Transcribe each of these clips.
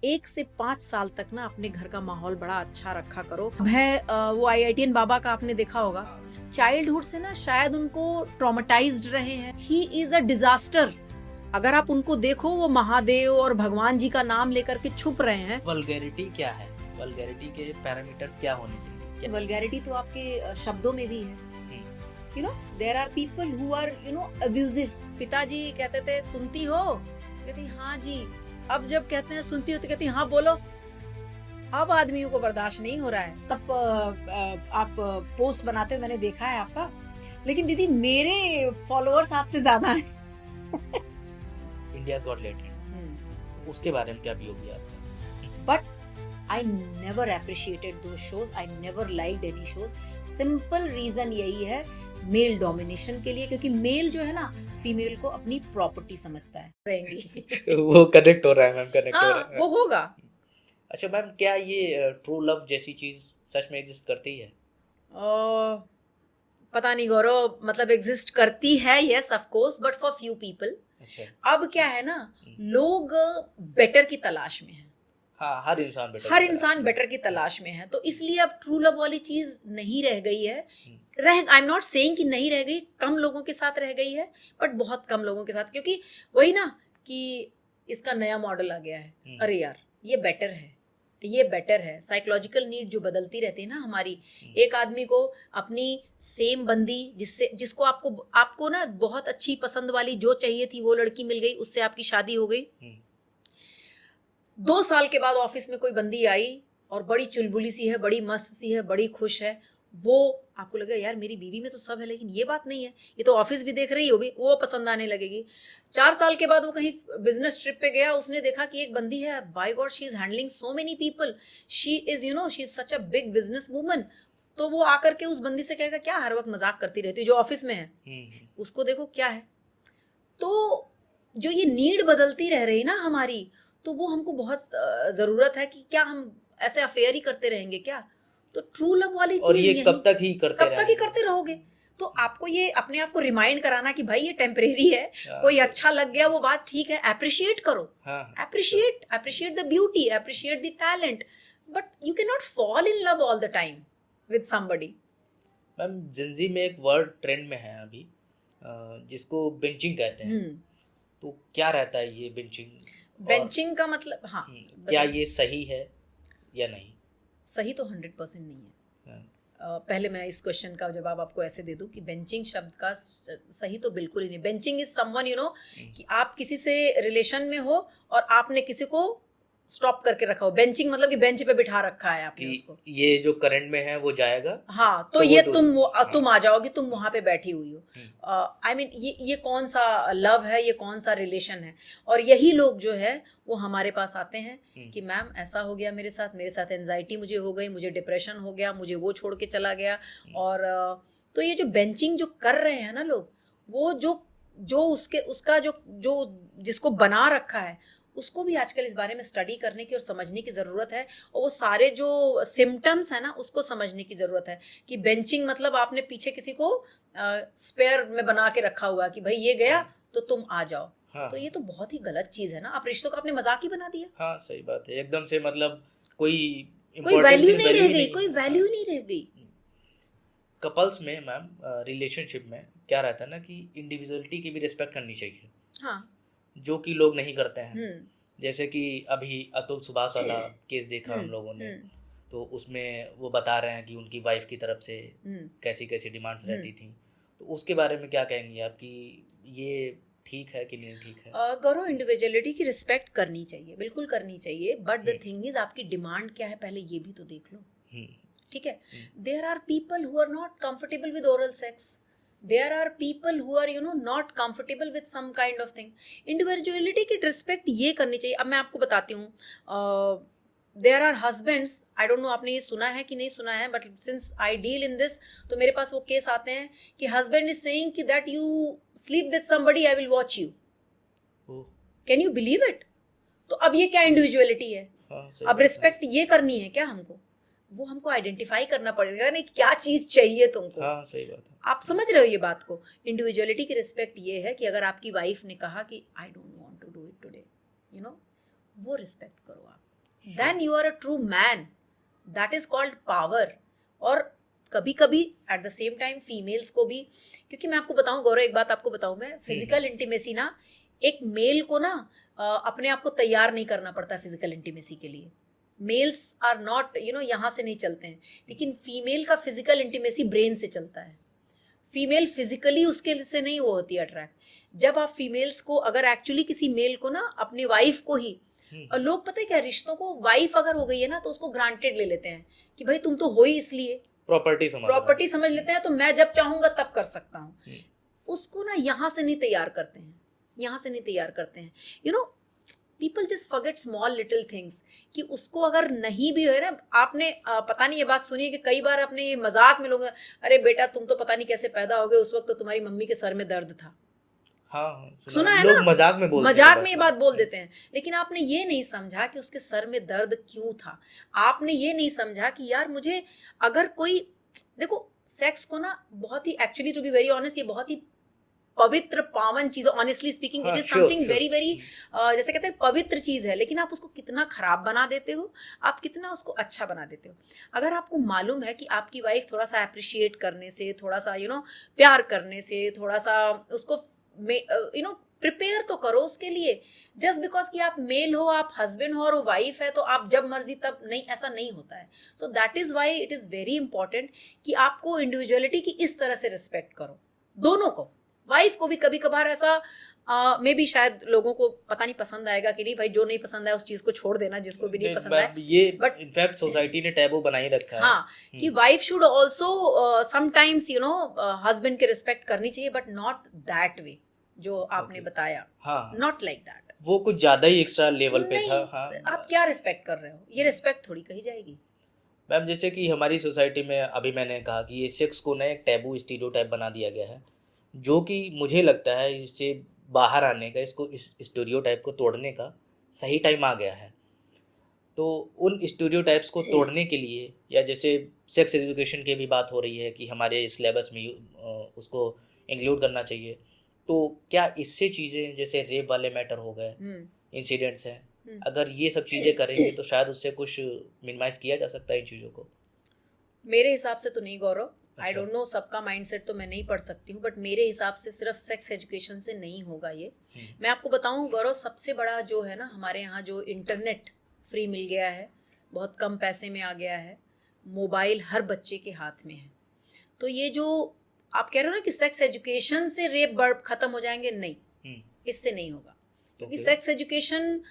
1 से 5 साल तक ना अपने घर का माहौल बड़ा अच्छा रखा करो। वो IITN बाबा का आपने देखा होगा, चाइल्डहुड से ना शायद उनको ट्रॉमेटाइज्ड रहे हैं। He is a disaster. अगर आप उनको देखो, वो महादेव और भगवान जी का नाम लेकर के छुप रहे हैं। वल्गैरिटी क्या है? वल्गैरिटी के पैरामीटर्स क्या होने चाहिए? वल्गैरिटी तो आपके शब्दों में भी है। You know, there are people who are abusive. पिताजी कहते थे सुनती हो, कहती हाँ जी। अब जब कहते हैं सुनती हो तो कहती हाँ बोलो। अब आदमियों को बर्दाश्त नहीं हो रहा है। तब आप पोस्ट बनाते हो, मैंने देखा है आपका। लेकिन दीदी मेरे फॉलोअर्स आपसे ज्यादा हैं। इंडियाज गॉट टैलेंट, उसके बारे में क्या भी होगी आपका? But I never appreciated those shows. I never liked any shows. Simple reason यही है, मेल डोमिनेशन के लिए, क्योंकि मेल जो है ना फीमेल को अपनी प्रॉपर्टी समझता है। रहेंगी वो कनेक्ट हो रहा है मैम, कनेक्ट हो रहा है। वो होगा। अच्छा मैम, क्या ये ट्रू लव जैसी चीज सच में एग्जिस्ट करती है? पता नहीं गौरव, मतलब एग्जिस्ट करती है, yes of course, but for few people. अब क्या है ना, लोग बेटर की तलाश में है। हाँ, हर इंसान बेटर की तलाश में है, तो इसलिए अब ट्रू लव वाली चीज नहीं रह गई है। आई एम नॉट सेइंग कि नहीं रह गई, कम लोगों के साथ रह गई है, बट बहुत कम लोगों के साथ। क्योंकि वही ना कि इसका नया मॉडल आ गया है, अरे यार ये बेटर है, ये बेटर है। साइकोलॉजिकल नीड जो बदलती रहती है ना हमारी। एक आदमी को अपनी सेम बंदी, जिसको आपको ना बहुत अच्छी पसंद वाली जो चाहिए थी वो लड़की मिल गई, उससे आपकी शादी हो गई। 2 साल के बाद ऑफिस में कोई बंदी आई और बड़ी चुलबुली सी है, बड़ी मस्त सी है, बड़ी खुश है। वो आपको लगेगा यार मेरी बीवी में तो सब है, लेकिन ये बात नहीं है, ये तो ऑफिस भी देख रही होगी, वो पसंद आने लगेगी। 4 साल के बाद वो कहीं बिजनेस ट्रिप पे गया, उसने देखा कि एक बंदी है, by God she is handling so many people, she is she is such a big business woman. तो वो आकर के उस बंदी से कहेगा क्या हर वक्त मजाक करती रहती है जो ऑफिस में है, उसको देखो क्या है। तो जो ये नीड बदलती रह रही ना हमारी, तो वो हमको बहुत जरूरत है कि क्या हम ऐसे अफेयर ही करते रहेंगे क्या? तो ट्रू लव वाली चीज, और ये कब तक ही करते रहोगे? तो आपको ये अपने आप को रिमाइंड कराना कि भाई ये टेम्परेरी है। कोई अच्छा लग गया वो बात ठीक है, अप्रिशिएट करो, appreciate the beauty, appreciate the talent, but you can not fall in love all the time with somebody. Ma'am, जिंजी में एक वर्ड ट्रेंड में है अभी, जिसको बेंचिंग कहते हैं। तो क्या रहता है ये बेंचिंग का मतलब? हाँ, क्या ये सही है या नहीं? सही तो 100% नहीं है। पहले मैं इस क्वेश्चन का जवाब आपको ऐसे दे दूं कि बेंचिंग शब्द का सही तो बिल्कुल ही नहीं। बेंचिंग इज समवन कि आप किसी से रिलेशन में हो और आपने किसी को स्टॉप करके रखा हो। बेंचिंग मतलब कि बेंच पे बिठा रखा है आपने उसको, ये जो करंट में है वो जाएगा। हाँ, तो ये तुम आ जाओगी, तुम वहां पे बैठी हुई हो। आई मीन ये कौन सा लव है, ये कौन सा रिलेशन है? और यही लोग जो है वो हमारे पास आते हैं कि मैम ऐसा हो गया मेरे साथ एंजाइटी मुझे हो गई, मुझे डिप्रेशन हो गया, मुझे वो छोड़ के चला गया। और तो ये जो बेंचिंग जो कर रहे हैं ना लोग, वो जो उसका जो जिसको बना रखा है, उसको भी आजकल इस बारे में स्टडी करने की और समझने की ज़रूरत है। और वो सारे जो सिम्टम्स है ना, उसको समझने की ज़रूरत है कि बेंचिंग मतलब आपने पीछे किसी को स्पेयर में बना के रखा हुआ कि भाई ये गया तो तुम आ जाओ। हाँ, तो ये तो बहुत ही गलत चीज़ है ना, आप रिश्तों का आपने मजाक ही बना दिया। हाँ, सही बात है, एकदम से मतलब कोई वैल्यू नहीं रह गई, कोई वैल्यू नहीं रह गई। कपल्स में मैम, रिलेशनशिप में क्या रहता है ना कि इंडिविजुअलिटी की भी रिस्पेक्ट करनी चाहिए। हाँ, जो कि लोग नहीं करते हैं। जैसे कि अभी अतुल सुभाष वाला केस देखा हम लोगों ने, तो उसमें वो बता रहे हैं कि उनकी वाइफ की तरफ से कैसी कैसी डिमांड्स रहती थी। तो उसके बारे में क्या कहेंगी आप कि ये ठीक है कि नहीं ठीक है? गौरव, इंडिविजुअलिटी की रिस्पेक्ट करनी चाहिए, बिल्कुल करनी चाहिए, बट द थिंग इज आपकी डिमांड क्या है पहले ये भी तो देख लो। ठीक है, there are people who are not comfortable with oral sex, there are people who are not comfortable with some kind of thing. Individuality की रिस्पेक्ट ये करनी चाहिए। अब मैं आपको बताती हूँ, there are husbands, I don't know आपने ये सुना है कि नहीं सुना है, but since I deal in this, तो मेरे पास वो केस आते हैं कि husband is saying कि that you sleep with somebody, I will watch you. Can you believe it? तो अब ये क्या इंडिविजुअलिटी है? अब रिस्पेक्ट ये करनी है क्या हमको? वो हमको आइडेंटिफाई करना पड़ेगा नहीं क्या चीज चाहिए तुमको। हाँ, सही बात है। आप समझ रहे हो ये बात को? इंडिविजुअलिटी की रिस्पेक्ट ये है कि अगर आपकी वाइफ ने कहा कि I don't want to do it today, वो रिस्पेक्ट करो आप। then you are a true man. That is called power. और कभी कभी at the same time females को भी, क्योंकि मैं आपको बताऊं गौरव, एक बात आपको बताऊं मैं, फिजिकल इंटीमेसी ना एक मेल को ना अपने आप को तैयार नहीं करना पड़ता फिजिकल इंटीमेसी के लिए. मेल्स आर नॉट यहाँ से नहीं चलते हैं, लेकिन फीमेल का फिजिकल इंटीमेसी ब्रेन से चलता है. फीमेल फिजिकली उसके से नहीं वो होती अट्रैक्ट. जब आप फीमेल्स को अगर एक्चुअली किसी मेल को ना अपनी वाइफ को ही, और लोग पता है क्या, रिश्तों को वाइफ अगर हो गई है ना तो उसको ग्रांटेड ले लेते हैं कि भाई तुम तो हो ही इसलिए, प्रॉपर्टी समझ लेते हैं, तो मैं जब चाहूंगा तब कर सकता हूँ. उसको ना यहाँ से नहीं तैयार करते हैं, यहाँ से नहीं तैयार करते हैं. People just forget small little things कि उसको अगर नहीं भी है ना, आपने पता नहीं ये बात सुनी है कि कई बार अपने मजाक में लोग, अरे बेटा तुम तो पता नहीं कैसे पैदा हो गए, उस वक्त तो तुम्हारी मम्मी के सर में दर्द था. हाँ, सुना है लोग ना, मजाक में ये बात बोल देते हैं. लेकिन आपने ये नहीं समझा कि उसके सर में दर्द क्यों था. आपने ये नहीं समझा कि यार मुझे अगर कोई, देखो सेक्स को ना बहुत ही, actually to be very honest, ये बहुत ही पवित्र पावन चीज, honestly speaking it is something very very, जैसे कहते हैं पवित्र चीज है, लेकिन आप उसको कितना खराब बना देते हो, आप कितना उसको अच्छा बना देते हो. अगर आपको मालूम है कि आपकी वाइफ थोड़ा सा अप्रिशिएट करने से, थोड़ा सा प्यार करने से, थोड़ा सा उसको प्रिपेयर तो करो उसके लिए. जस्ट बिकॉज कि आप मेल हो, आप हस्बैंड हो और वो वाइफ है, तो आप जब मर्जी तब नहीं, ऐसा नहीं होता है. So that is why it is very important कि आपको इंडिविजुअलिटी की इस तरह से रिस्पेक्ट करो, दोनों को. वाइफ को भी कभी कभार ऐसा मे बी शायद लोगों को पता नहीं पसंद आएगा कि नहीं, भाई जो नहीं पसंद है उस चीज को छोड़ देना, जिसको भी नहीं पसंद है. ये बट इनफैक्ट सोसाइटी ने टैबू बनाई रखा है. हाँ, कि wife should also sometimes husband के रिस्पेक्ट करनी चाहिए, बट नॉट दैट वे जो आपने बताया. हाँ, नॉट लाइक दैट. वो कुछ ज्यादा ही एक्स्ट्रा लेवल पे था. हाँ, आप क्या रिस्पेक्ट कर रहे हो, ये रिस्पेक्ट थोड़ी कही जाएगी. मैम जैसे कि हमारी सोसाइटी में अभी मैंने कहा कि ये सेक्स को ना एक टैबू स्टीरियोटाइप बना दिया गया है, जो कि मुझे लगता है इससे बाहर आने का, इसको इस स्टीरियोटाइप को तोड़ने का सही टाइम आ गया है. तो उन स्टीरियोटाइप्स को तोड़ने के लिए, या जैसे सेक्स एजुकेशन की भी बात हो रही है कि हमारे सिलेबस में उसको इंक्लूड करना चाहिए, तो क्या इससे चीज़ें जैसे रेप वाले मैटर हो गए, इंसिडेंट्स हैं, अगर ये सब चीज़ें करेंगे तो शायद उससे कुछ मिनिमाइज किया जा सकता है इन चीज़ों को. मेरे हिसाब से तो नहीं गौरव. आई डोंट नो, सबका माइंडसेट तो मैं नहीं पढ़ सकती हूँ, बट मेरे हिसाब से सिर्फ सेक्स एजुकेशन से नहीं होगा ये. मैं आपको बताऊँ गौरव, सबसे बड़ा जो है ना हमारे यहाँ, जो इंटरनेट फ्री मिल गया है, बहुत कम पैसे में आ गया है, मोबाइल हर बच्चे के हाथ में है. तो ये जो आप कह रहे हो ना कि सेक्स एजुकेशन से रेप खत्म हो जाएंगे, नहीं, इससे नहीं होगा. क्योंकि sex education,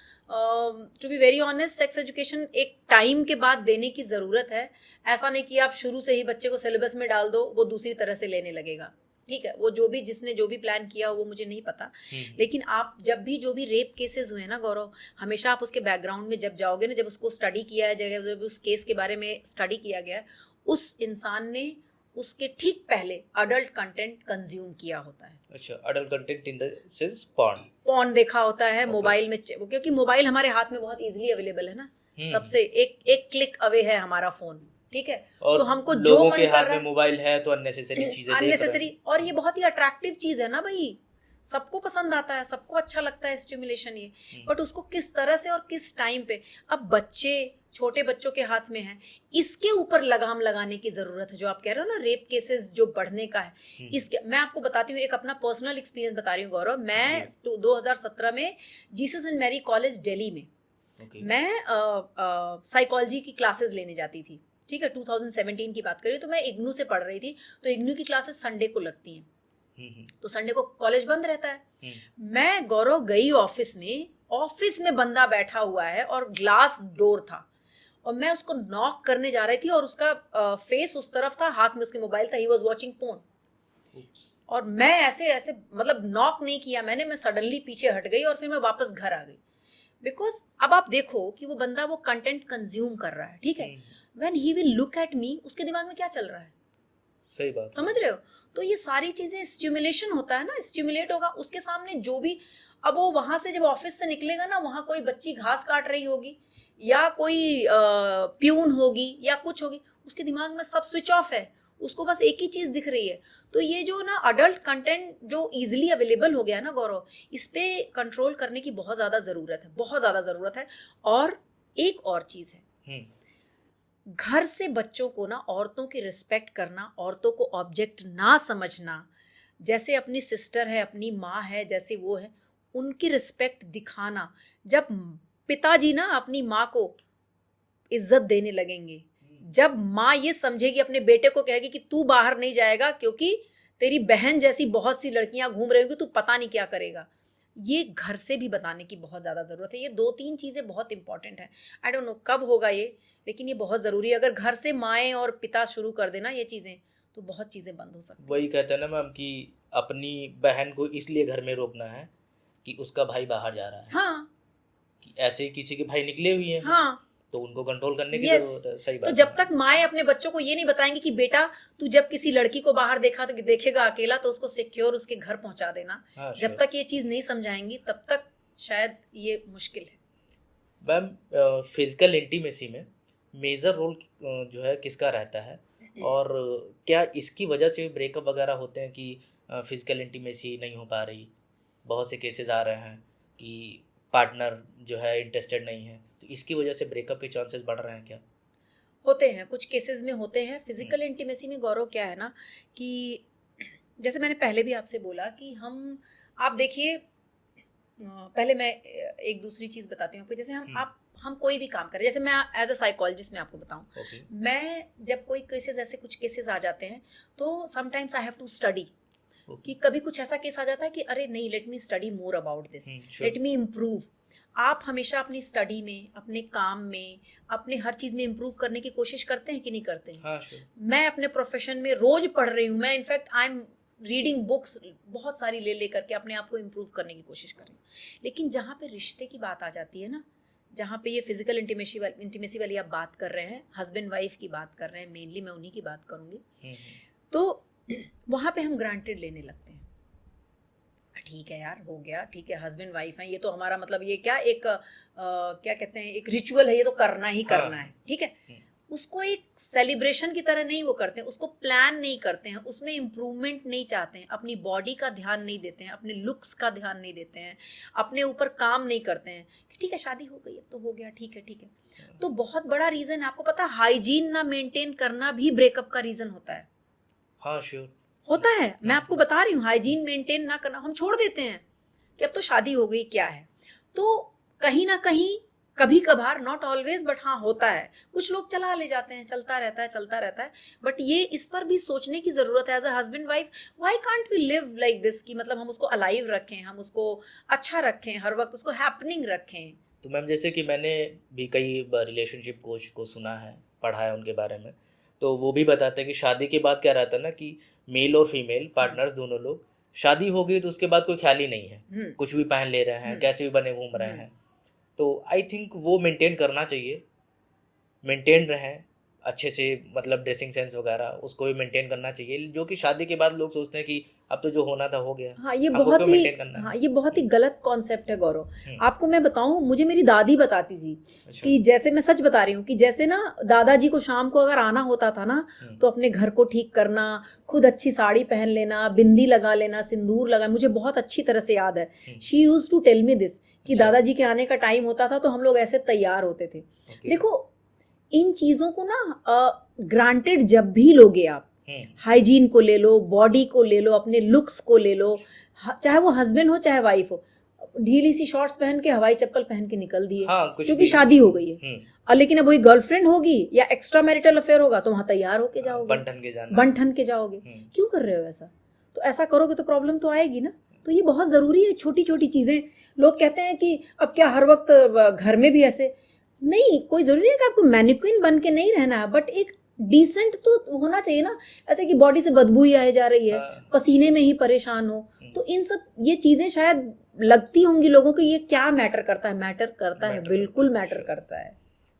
to be very honest, sex education एक टाइम के बाद देने की ज़रूरत है. ऐसा नहीं कि आप शुरू से ही बच्चे को सिलेबस में डाल दो, वो दूसरी तरह से लेने लगेगा. ठीक है, वो जिसने जो भी प्लान किया वो मुझे नहीं पता, लेकिन आप जब भी जो भी रेप केसेस हुए ना गौरव, हमेशा आप उसके बैकग्राउंड में जब जाओगे ना, जब उसको स्टडी किया है, जब उस केस के बारे में स्टडी किया गया है, उस इंसान ने उसके ठीक पहले अडल्ट कंटेंट कंज्यूम किया होता है. अच्छा, adult content in the sense porn देखा होता है मोबाइल में, क्योंकि मोबाइल हमारे हाथ में बहुत इजीली अवेलेबल है ना. सबसे एक क्लिक अवे है हमारा फोन. ठीक है, तो हमको जो मन कर रहा है, मोबाइल है तो अननेसेसरी चीजें अननेसेसरी, और ये बहुत ही अट्रैक्टिव चीज है ना भाई, सबको पसंद आता है, सबको अच्छा लगता है स्टिमुलेशन ये. बट उसको किस तरह से और किस टाइम पे, अब बच्चे, छोटे बच्चों के हाथ में है, इसके ऊपर लगाम लगाने की जरूरत है. जो आप कह रहे हो ना रेप केसेस जो बढ़ने का है, इसके मैं आपको बताती हूँ, एक अपना पर्सनल एक्सपीरियंस बता रही हूँ गौरव. मैं 2017 में Jesus and Mary College Delhi में, मैं साइकोलॉजी की क्लासेस लेने जाती थी. ठीक है, 2017 की बात करें तो मैं इग्नू से पढ़ रही थी. तो इग्नू की क्लासेस संडे को लगती हैं, तो संडे को कॉलेज बंद रहता है. मैं गौरव गई ऑफिस में बंदा बैठा हुआ है और ग्लास डोर था, और मैं उसको नॉक करने जा रही थी, और उसका फेस उस तरफ था, हाथ में उसके मोबाइल था, ही वाज वाचिंग पोर्न. और मैं ऐसे मतलब नॉक नहीं किया मैंने, मैं सडनली पीछे हट गई और फिर मैं वापस घर आ गई. बिकॉज अब आप देखो कि वो बंदा वो कंटेंट कंज्यूम कर रहा है. ठीक है, when he will look at me, उसके दिमाग में क्या चल रहा है, सही बात, समझ रहे हो. तो ये सारी चीजें स्टिमुलेशन होता है ना, स्टिमुलेट होगा उसके सामने जो भी. अब वो वहां से जब ऑफिस से निकलेगा ना, वहां कोई बच्ची घास काट रही होगी, या कोई प्यून होगी, या कुछ होगी, उसके दिमाग में सब स्विच ऑफ है, उसको बस एक ही चीज दिख रही है. तो ये जो ना अडल्ट कंटेंट जो इजीली अवेलेबल हो गया ना गौरव, इस पे कंट्रोल करने की बहुत ज्यादा जरूरत है, बहुत ज्यादा जरूरत है. और एक और चीज़ है, घर से बच्चों को ना औरतों की रिस्पेक्ट करना, औरतों को ऑब्जेक्ट ना समझना, जैसे अपनी सिस्टर है, अपनी माँ है, जैसे वो है, उनकी रिस्पेक्ट दिखाना। जब पिताजी ना अपनी माँ को इज्जत देने लगेंगे, जब माँ ये समझेगी, अपने बेटे को कहेगी कि तू बाहर नहीं जाएगा क्योंकि तेरी बहन जैसी बहुत सी लड़कियां घूम रही होंगी, तू पता नहीं क्या करेगा, ये घर से भी बताने की बहुत ज़्यादा ज़रूरत है। ये 2-3 चीज़ें बहुत इंपॉर्टेंट हैं। आई डोंट नो कब होगा ये, लेकिन ये बहुत ज़रूरी है। अगर घर से माएँ और पिता शुरू कर देना ये चीज़ें, तो बहुत चीज़ें बंद हो सकती हैं। वही कहते हैं ना मैम कि अपनी बहन को इसलिए घर में रोकना है कि उसका भाई बाहर जा रहा है। हाँ, कि ऐसे ही किसी के भाई निकले हुए हैं, हाँ, तो उनको कंट्रोल करने की यस। जरूरत है। सही तो बात जब है। तक माएँ अपने बच्चों को ये नहीं बताएंगी कि बेटा तू जब किसी लड़की को बाहर देखा तो देखेगा अकेला, तो उसको सिक्योर उसके घर पहुंचा देना। हाँ, जब sure। तक ये चीज़ नहीं समझाएंगी तब तक शायद ये मुश्किल है। मैम फिजिकल इंटीमेसी में मेजर रोल जो है किसका रहता है, और क्या इसकी वजह से ब्रेकअप वगैरह होते हैं कि फिजिकल इंटीमेसी नहीं हो पा रही? बहुत से केसेस आ रहे हैं कि पार्टनर जो है इंटरेस्टेड नहीं है, तो इसकी वजह से ब्रेकअप के चांसेस बढ़ रहे हैं क्या? होते हैं, कुछ केसेस में होते हैं। फिजिकल इंटीमेसी में गौरव क्या है ना कि जैसे मैंने पहले भी आपसे बोला कि आप देखिए, पहले मैं एक दूसरी चीज़ बताती हूँ आपको। जैसे हम कोई भी काम करें, जैसे मैं एज अ साइकोलॉजिस्ट मैं आपको बताऊँ, ओके। मैं जब कोई केसेस, ऐसे कुछ केसेस आ जाते हैं तो sometimes I have to study, कि कभी कुछ ऐसा केस आ जाता है कि अरे नहीं, let me study more about this, let me improve. आप हमेशा अपनी स्टडी में, अपने काम में, अपने हर चीज़ में इम्प्रूव करने की कोशिश करते हैं कि नहीं करते हैं? हाँ, sure। मैं अपने प्रोफेशन में रोज पढ़ रही हूँ। मैं in fact I am reading books बहुत सारी ले करके अपने आप को इम्प्रूव करने की कोशिश कर रही हूँ। लेकिन जहाँ पे रिश्ते की बात आ जाती है ना, जहाँ पे ये फिजिकल इंटीमेसी वाली आप बात कर रहे हैं, हस्बैंड वाइफ की बात कर रहे हैं, मेनली मैं उन्हीं की बात करूँगी, तो वहाँ पे हम ग्रांटेड लेने लगते हैं। ठीक है यार, हो गया, ठीक है, हस्बैंड वाइफ है, ये तो हमारा मतलब ये क्या एक क्या कहते हैं, एक रिचुअल है, ये तो करना ही करना है, ठीक है। उसको एक सेलिब्रेशन की तरह नहीं वो करते हैं, उसको प्लान नहीं करते हैं, उसमें इम्प्रूवमेंट नहीं चाहते हैं, अपनी बॉडी का ध्यान नहीं देते हैं, अपने लुक्स का ध्यान नहीं देते हैं, अपने ऊपर काम नहीं करते हैं कि ठीक है शादी हो गई है तो हो गया, ठीक है ठीक है। तो बहुत बड़ा रीज़न है, आपको पता है, हाइजीन ना मेंटेन करना भी ब्रेकअप का रीज़न होता है। हाँ, श्योर होता है, मैं आपको बता रही हूँ, हाइजीन मेंटेन ना करना, हम छोड़ देते हैं कि अब तो शादी हो गई, क्या है। तो कहीं ना कहीं, कभी कभार, नॉट ऑलवेज, बट हाँ होता है, कुछ लोग चला ले जाते हैं, चलता रहता है। बट ये इस पर भी सोचने की ज़रूरत है as a husband wife, why can't we live like this, कि मतलब हम उसको अलाइव रखें, हम उसको अच्छा रखें, हर वक्त उसको हैपनिंग रखें। तो मैम जैसे कि मैंने भी कई रिलेशनशिप कोच को सुना है, पढ़ा है उनके बारे में, तो वो भी बताते हैं कि शादी के बाद क्या रहता है ना कि मेल और फीमेल पार्टनर्स दोनों लोग, शादी हो गई तो उसके बाद कोई ख्याल ही नहीं है, कुछ भी पहन ले रहे हैं, कैसे भी बने घूम रहे हैं। तो आई थिंक वो मेंटेन करना चाहिए, मेंटेन रहें अच्छे से, मतलब ड्रेसिंग सेंस वगैरह उसको भी मेंटेन करना चाहिए, जो कि शादी के बाद लोग सोचते हैं कि अब तो जो होना था हो गया। हाँ, ये बहुत ही गलत कॉन्सेप्ट है गौरव। आपको मैं बताऊं, मुझे मेरी दादी बताती थी कि जैसे, मैं सच बता रही हूँ, कि जैसे ना दादाजी को शाम को अगर आना होता था ना, तो अपने घर को ठीक करना, खुद अच्छी साड़ी पहन लेना, बिंदी लगा लेना, सिंदूर लगा, मुझे बहुत अच्छी तरह से याद है। She used to tell me this कि दादाजी के आने का टाइम होता था तो हम लोग ऐसे तैयार होते थे। देखो, इन चीज़ों को ना ग्रांटेड जब भी लोगे आप, हाइजीन को ले लो, बॉडी को ले लो, अपने लुक्स को ले लो, चाहे वो हस्बैंड हो चाहे वाइफ हो, ढीली सी शॉर्ट्स पहन के, हवाई चप्पल पहन के निकल दिए, क्योंकि शादी हो गई है। और लेकिन अब वही गर्लफ्रेंड होगी या एक्स्ट्रा मैरिटल अफेयर होगा तो वहां तैयार होके जाओगे, बन ठन के जाओगे। क्यों कर रहे हो ऐसा? तो ऐसा करोगे तो प्रॉब्लम तो आएगी ना। तो ये बहुत ज़रूरी है, छोटी छोटी चीज़ें। लोग कहते हैं कि अब क्या हर वक्त घर में भी ऐसे नहीं, कोई ज़रूरी है कि आपको मैनिक्विन बन के नहीं रहना है, बट एक डिसेंट तो होना चाहिए ना, ऐसे कि बॉडी से बदबू ही आए जा रही है, पसीने में ही परेशान हो। तो इन सब ये चीज़ें शायद लगती होंगी लोगों को, ये क्या मैटर करता है? मैटर करता है, बिल्कुल मैटर करता है।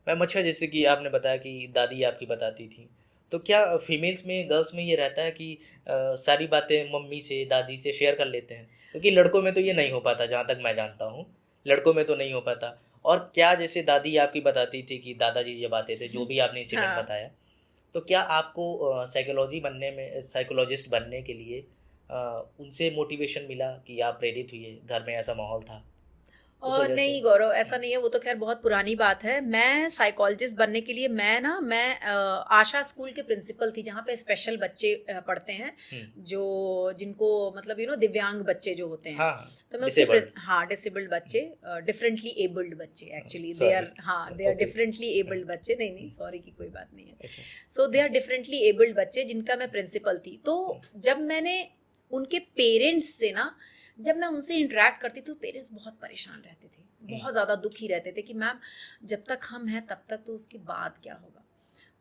मैम अच्छा, जैसे कि आपने बताया कि दादी आपकी बताती थी, तो क्या फीमेल्स में, गर्ल्स में ये रहता है कि सारी बातें मम्मी से, दादी से शेयर कर लेते हैं? क्योंकि लड़कों में तो ये नहीं हो पाता, जहाँ तक मैं जानता हूँ, लड़कों में तो नहीं हो पाता। और क्या, जैसे दादी आपकी बताती थी कि दादाजी जब आते थे, जो भी आपने इंसिडेंट बताया, तो क्या आपको साइकोलॉजिस्ट बनने के लिए उनसे मोटिवेशन मिला कि आप प्रेरित हुए, घर में ऐसा माहौल था? वजह नहीं से? गौरव, ऐसा नहीं है, वो तो खैर बहुत पुरानी बात है। मैं साइकोलॉजिस्ट बनने के लिए मैं आशा स्कूल के प्रिंसिपल थी, जहाँ पे स्पेशल बच्चे पढ़ते हैं, जो जिनको मतलब दिव्यांग बच्चे जो होते हैं। हाँ, तो मैं disabled. हाँ, डिसेबल्ड बच्चे, डिफरेंटली एबल्ड बच्चे एक्चुअली, दे Sorry. आर, हाँ, they are Okay. Differently abled बच्चे, नहीं सॉरी की कोई बात नहीं है। अच्छा। So they are differently abled बच्चे जिनका मैं प्रिंसिपल थी। तो जब मैंने उनके पेरेंट्स से ना, जब मैं उनसे इंटरेक्ट करती तो पेरेंट्स बहुत परेशान रहते थे, बहुत ज़्यादा दुखी रहते थे कि मैम जब तक हम हैं तब तक, तो उसके बाद क्या होगा।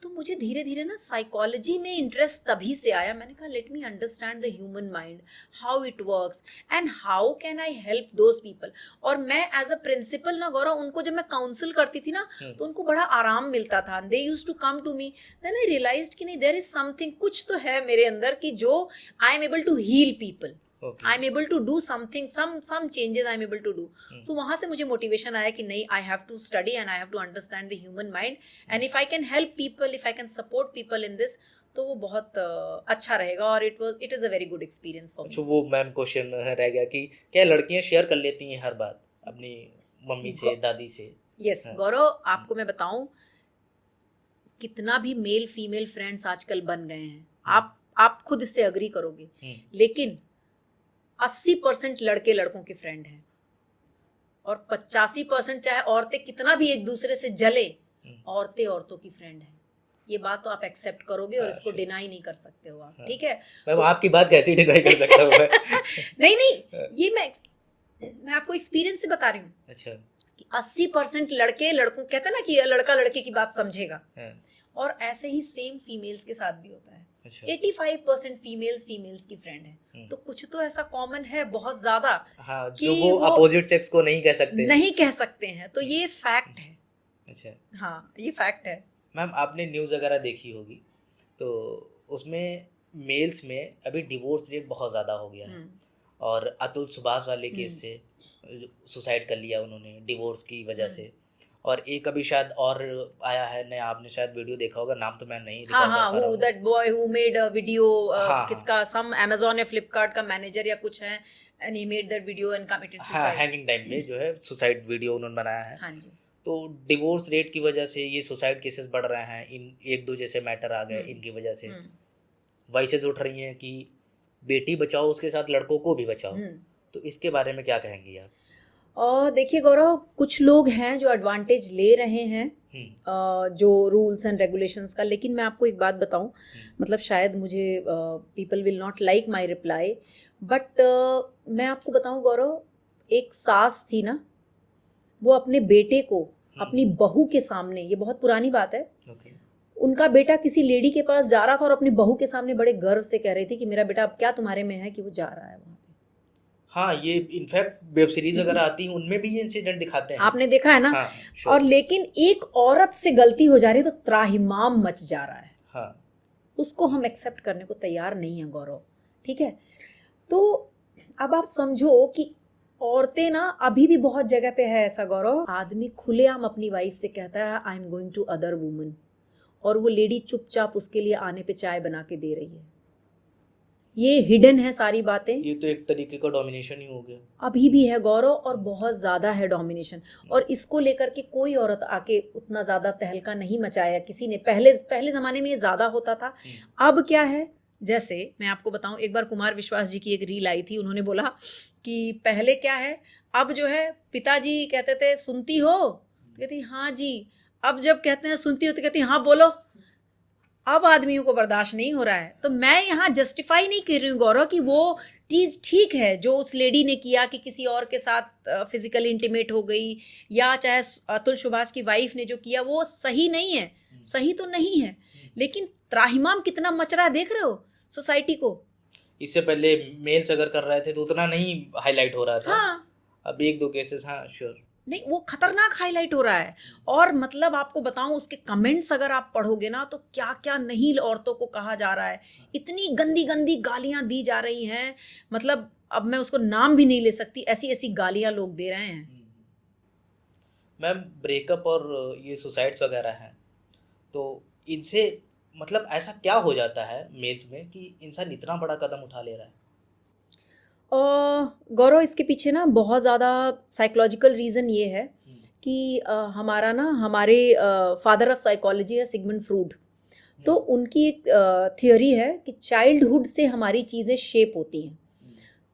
तो मुझे धीरे धीरे ना साइकोलॉजी में इंटरेस्ट तभी से आया। मैंने कहा let me understand the human mind, how it works and how can I help those people. और मैं एज अ प्रिंसिपल ना गौरव, उनको जब मैं काउंसिल करती थी ना, तो उनको बड़ा आराम मिलता था। They used to come to me, then I realized कि नहीं, देयर इज समथिंग, कुछ तो है मेरे अंदर कि जो I am able to heal people, I am able to do something, some changes I am able to do. So वहां से मुझे मोटिवेशन आया कि नहीं, I have to study and I have to understand the human mind, and if I can help people, if I can support people in this, तो वो बहुत अच्छा रहेगा। और it is a very good experience for मी। वो ma'am question रह गया कि क्या लड़कियां शेयर कर लेती हैं हर बात अपनी मम्मी से, दादी से? यस गौरव, आपको मैं बताऊं, कितना भी मेल फीमेल फ्रेंड्स आजकल बन गए हैं, आप खुद इससे अग्री करोगे, लेकिन 80% लड़के लड़कों के फ्रेंड हैं, और 85% चाहे औरतें कितना भी एक दूसरे से जले, औरतें औरतों की फ्रेंड है। ये बात तो आप एक्सेप्ट करोगे और इसको डिनाई नहीं कर सकते हो आप, ठीक है? मैम आपकी बात कैसे डिनाई कर सकता हूँ मैं? नहीं, ये मैं आपको एक्सपीरियंस से बता रही हूँ। अच्छा, कि 80% लड़के लड़कों, कहते हैं ना कि लड़का लड़के की बात समझेगा, और ऐसे ही सेम फीमेल्स के साथ भी होता है। 85% फीमेल्स की फ्रेंड है, तो कुछ तो ऐसा कॉमन है बहुत ज्यादा, हाँ, जो वो अपोजिट सेक्स को नहीं कह सकते हैं, तो ये फैक्ट है। अच्छा, हाँ, ये फैक्ट है। मैम आपने न्यूज़ वगैरह देखी होगी, तो उसमें मेल्स में अभी डिवोर्स रेट बहुत ज़्यादा हो गया है, और अतुल सुभाष वाले केस से सुसाइड कर लिया उन्होंने डिवोर्स की वजह से। और एक अभी शायद और आया है नया, आपने शायद वीडियो देखा होगा, नाम तो मैं नहीं रिकॉल कर पा रहा हूं। That boy who made a video, किसका, सम अमेज़न या फ्लिपकार्ट का मैनेजर या कुछ है, and he made that video and committed suicide. Hanging time पे जो है सुसाइड वीडियो उन्होंने बनाया है। हाँ जी। तो डिवोर्स रेट की वजह से ये सुसाइड केसेस बढ़ रहे हैं, इन एक दो जैसे मैटर आ गए, इनकी वजह से वॉइसेस उठ रही हैं कि बेटी बचाओ, उसके साथ लड़कों को भी बचाओ। तो इसके बारे में क्या कहेंगी आप? और देखिए गौरव, कुछ लोग हैं जो एडवांटेज ले रहे हैं जो रूल्स एंड रेगुलेशंस का, लेकिन मैं आपको एक बात बताऊं, मतलब शायद मुझे people will not like my reply, but मैं आपको बताऊं गौरव, एक सास थी ना, वो अपने बेटे को अपनी बहू के सामने, ये बहुत पुरानी बात है, उनका बेटा किसी लेडी के पास जा रहा था और अपनी बहू के सामने बड़े गर्व से कह रही थी कि मेरा बेटा अब क्या तुम्हारे में है कि वो जा रहा है वहाँ पे। हाँ, ये इनफैक्ट वेब सीरीज अगर आती है उनमें भी ये इंसिडेंट दिखाते हैं, आपने देखा है ना? हाँ, और लेकिन एक औरत से गलती हो जा रही है तो त्राहिमाम मच जा रहा है। हाँ, उसको हम एक्सेप्ट करने को तैयार नहीं है गौरव, ठीक है? तो अब आप समझो कि औरतें ना, अभी भी बहुत जगह पे है ऐसा गौरव, आदमी खुलेआम अपनी वाइफ से कहता है I am going to other woman, और वो लेडी चुपचाप उसके लिए आने पे चाय बना के दे रही है। ये हिडन है सारी बातें, ये तो एक तरीके का डोमिनेशन ही हो गया, अभी भी है गौरव, और बहुत ज्यादा है डोमिनेशन। और इसको लेकर के कोई औरत आके उतना ज्यादा तहलका नहीं मचाया किसी ने। पहले जमाने में ये ज्यादा होता था। अब क्या है, जैसे मैं आपको बताऊं, एक बार कुमार विश्वास जी की एक रील आई थी, उन्होंने बोला कि पहले क्या है, अब जो है पिताजी कहते थे सुनती हो, तो कहती हाँ जी, अब जब कहते हैं सुनती हो तो कहती हाँ बोलो। अब आदमियों को बर्दाश्त नहीं हो रहा है। तो मैं यहाँ जस्टिफाई नहीं कर रही हूँ गौरव कि वो चीज़ ठीक है जो उस लेडी ने किया, कि किसी और के साथ फिजिकली इंटीमेट हो गई, या चाहे अतुल सुभाष की वाइफ ने जो किया वो सही नहीं है, सही तो नहीं है, लेकिन त्राहिमाम कितना मच रहा है देख रहे हो सोसाइटी को। इससे पहले मेल्स अगर कर रहे थे तो उतना नहीं हाईलाइट हो रहा था। हाँ, अब एक दो केसेस, हाँ श्योर, नहीं वो खतरनाक हाईलाइट हो रहा है। और मतलब आपको बताऊं, उसके कमेंट्स अगर आप पढ़ोगे ना, तो क्या क्या नहीं औरतों को कहा जा रहा है, इतनी गंदी गंदी गालियां दी जा रही हैं, मतलब अब मैं उसको नाम भी नहीं ले सकती, ऐसी ऐसी गालियां लोग दे रहे हैं। मैम ब्रेकअप और ये सुसाइड्स वगैरह हैं, तो इनसे मतलब ऐसा क्या हो जाता है मेल्स में कि इंसान इतना बड़ा कदम उठा ले रहा है? गौरव, इसके पीछे ना बहुत ज़्यादा साइकोलॉजिकल रीज़न ये है कि हमारे फादर ऑफ साइकोलॉजी है सिगमंड फ्रूड। तो उनकी एक थियोरी है कि चाइल्डहुड से हमारी चीज़ें शेप होती हैं।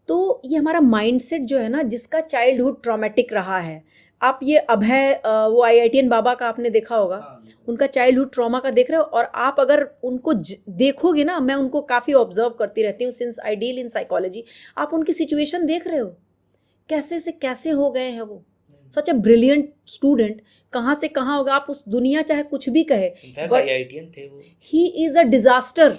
तो ये हमारा माइंडसेट जो है ना, जिसका चाइल्डहुड ट्रॉमेटिक रहा है, आप ये अभय वो IITian बाबा का आपने देखा होगा, उनका चाइल्डहुड ट्रॉमा का देख रहे हो, और आप अगर उनको देखोगे ना, मैं उनको काफ़ी ऑब्जर्व करती रहती हूँ since I deal in psychology, आप उनकी सिचुएशन देख रहे हो कैसे से कैसे हो गए हैं वो। सच ए ब्रिलियंट स्टूडेंट, कहाँ से कहाँ होगा, आप उस दुनिया चाहे कुछ भी कहे, बट IITian थे वो, ही इज़ अ डिज़ास्टर।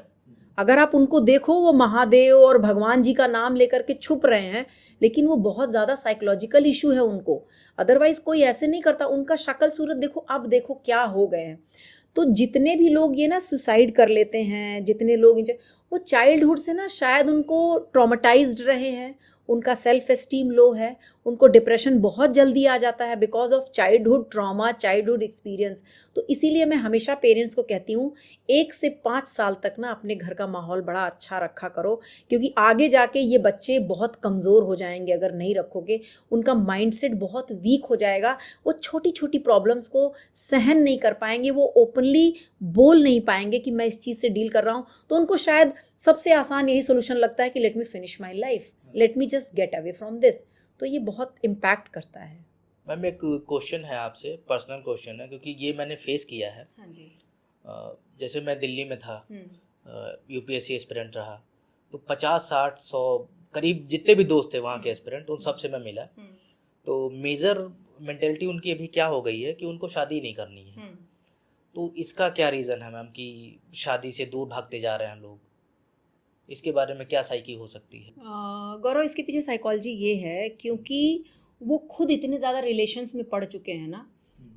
अगर आप उनको देखो, वो महादेव और भगवान जी का नाम लेकर के छुप रहे हैं, लेकिन वो बहुत ज़्यादा साइकोलॉजिकल इशू है उनको। अदरवाइज कोई ऐसे नहीं करता। उनका शक्ल सूरत देखो, अब देखो क्या हो गए हैं। तो जितने भी लोग ये ना सुसाइड कर लेते हैं, जितने लोग वो चाइल्डहुड से ना शायद उनको ट्रॉमेटाइज्ड रहे हैं, उनका सेल्फ एस्टीम लो है, उनको डिप्रेशन बहुत जल्दी आ जाता है because of childhood trauma, childhood experience. तो इसीलिए मैं हमेशा पेरेंट्स को कहती हूँ 1 से 5 साल तक ना अपने घर का माहौल बड़ा अच्छा रखा करो, क्योंकि आगे जाके ये बच्चे बहुत कमज़ोर हो जाएंगे अगर नहीं रखोगे। उनका माइंडसेट बहुत वीक हो जाएगा, वो छोटी छोटी प्रॉब्लम्स को सहन नहीं कर पाएंगे, वो ओपनली बोल नहीं पाएंगे कि मैं इस चीज़ से डील कर रहा हूँ। तो उनको शायद सबसे आसान यही सोल्यूशन लगता है कि let me finish my life, let me just get away from this. तो ये बहुत इम्पैक्ट करता है। मैम एक क्वेश्चन है आपसे, पर्सनल क्वेश्चन है, क्योंकि ये मैंने फेस किया है। हाँ जी। जैसे मैं दिल्ली में था, UPSC एस्पिरेंट रहा, तो 50, 60, 100 करीब जितने भी दोस्त थे वहाँ के एस्पिरेंट, उन सब से मैं मिला। तो मेजर मेंटेलिटी उनकी अभी क्या हो गई है कि उनको शादी नहीं करनी है। तो इसका क्या रीज़न है मैम कि शादी से दूर भागते जा रहे हैं लोग? इसके बारे में क्या साइकी हो सकती है? गौरव, इसके पीछे साइकोलॉजी ये है क्योंकि वो खुद इतने ज़्यादा रिलेशंस में पड़ चुके हैं ना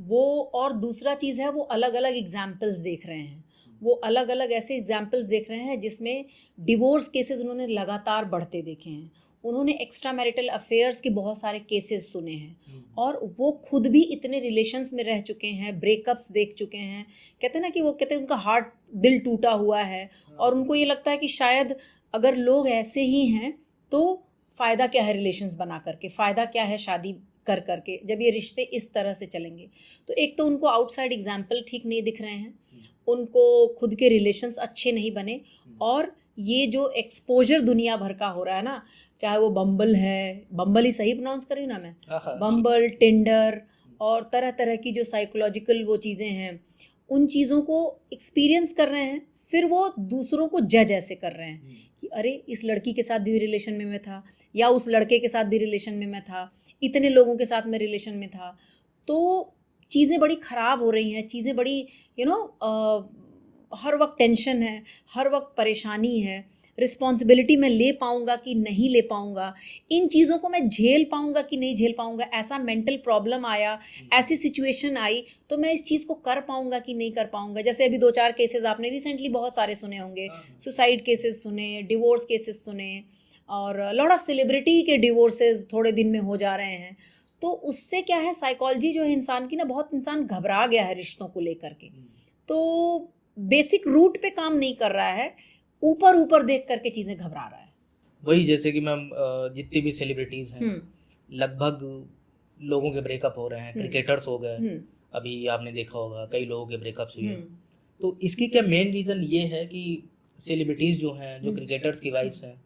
वो, और दूसरा चीज़ है वो अलग अलग एग्जाम्पल्स देख रहे हैं, वो अलग अलग ऐसे एग्जाम्पल्स देख रहे हैं जिसमें डिवोर्स केसेस उन्होंने लगातार बढ़ते देखे हैं, उन्होंने एक्स्ट्रा मैरिटल अफेयर्स के बहुत सारे केसेस सुने हैं, और वो खुद भी इतने रिलेशंस में रह चुके हैं, ब्रेकअप्स देख चुके हैं। कहते हैं ना कि वो कहते हैं उनका हार्ट, दिल टूटा हुआ है, और उनको ये लगता है कि शायद अगर लोग ऐसे ही हैं तो फ़ायदा क्या है रिलेशंस बना करके, फ़ायदा क्या है शादी कर करके, जब ये रिश्ते इस तरह से चलेंगे। तो एक तो उनको आउटसाइड एग्जाम्पल ठीक नहीं दिख रहे हैं, उनको खुद के रिलेशंस अच्छे नहीं बने, और ये जो एक्सपोजर दुनिया भर का हो रहा है ना, चाहे वो बम्बल है, बम्बल ही सही प्रोनाउंस कर रही हूँ ना मैं, बम्बल, टिंडर और तरह तरह की जो साइकोलॉजिकल वो चीज़ें हैं, उन चीज़ों को एक्सपीरियंस कर रहे हैं, फिर वो दूसरों को जज ऐसे कर रहे हैं कि अरे इस लड़की के साथ भी रिलेशन में मैं था, या उस लड़के के साथ भी रिलेशन में मैं था, इतने लोगों के साथ मैं रिलेशन में था। तो चीज़ें बड़ी ख़राब हो रही हैं, चीज़ें बड़ी हर वक्त टेंशन है, हर वक्त परेशानी है, रिस्पॉन्सिबिलिटी मैं ले पाऊँगा कि नहीं ले पाऊँगा, इन चीज़ों को मैं झेल पाऊँगा कि नहीं झेल पाऊँगा, ऐसा मेंटल प्रॉब्लम आया, ऐसी सिचुएशन आई तो मैं इस चीज़ को कर पाऊँगा कि नहीं कर पाऊँगा। जैसे अभी 2-4 केसेस आपने रिसेंटली बहुत सारे सुने होंगे, सुसाइड केसेस सुने, डिवोर्स केसेस सुने, और लॉट ऑफ सेलिब्रिटी के डिवोर्सेस थोड़े दिन में हो जा रहे हैं। तो उससे क्या है, साइकोलॉजी जो है इंसान की ना, बहुत इंसान घबरा गया है रिश्तों को लेकर के, तो बेसिक रूट पे काम नहीं कर रहा है, ऊपर ऊपर देख करके चीज़ें घबरा रहा है। वही जैसे कि मैम जितनी भी सेलिब्रिटीज़ हैं लगभग लोगों के ब्रेकअप हो रहे हैं, क्रिकेटर्स हो गए, अभी आपने देखा होगा कई लोगों के ब्रेकअप्स हुए। तो इसकी क्या मेन रीज़न ये है कि सेलिब्रिटीज़ जो हैं, जो क्रिकेटर्स की वाइफ्स हैं,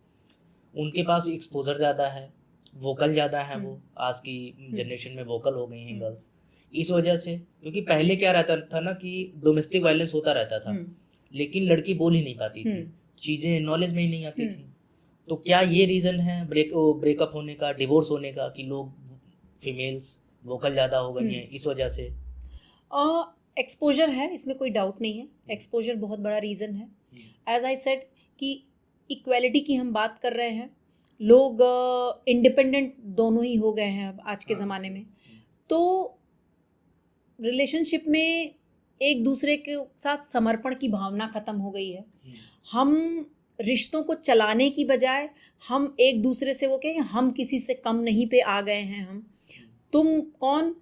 उनके पास एक्सपोजर ज़्यादा है, वोकल ज़्यादा है, वो आज की जनरेशन में वोकल हो गई हैं गर्ल्स, इस वजह से। क्योंकि पहले क्या रहता था ना कि डोमेस्टिक वायलेंस होता रहता था, लेकिन लड़की बोल ही नहीं पाती थी, चीज़ें नॉलेज में ही नहीं आती थी। तो क्या ये रीज़न है ब्रेकअप होने का, डिवोर्स होने का, कि लोग फीमेल्स वोकल ज़्यादा हो गई हैं इस वजह से? एक्सपोजर है, इसमें कोई डाउट नहीं है, एक्सपोजर बहुत बड़ा रीज़न है। एज आई सेड कि इक्वेलिटी की हम बात कर रहे हैं, लोग इंडिपेंडेंट दोनों ही हो गए हैं अब आज के ज़माने में, तो रिलेशनशिप में एक दूसरे के साथ समर्पण की भावना ख़त्म हो गई है। हम रिश्तों को चलाने की बजाय हम एक दूसरे से वो कहें हम किसी से कम नहीं पे आ गए हैं। हम, तुम कौन,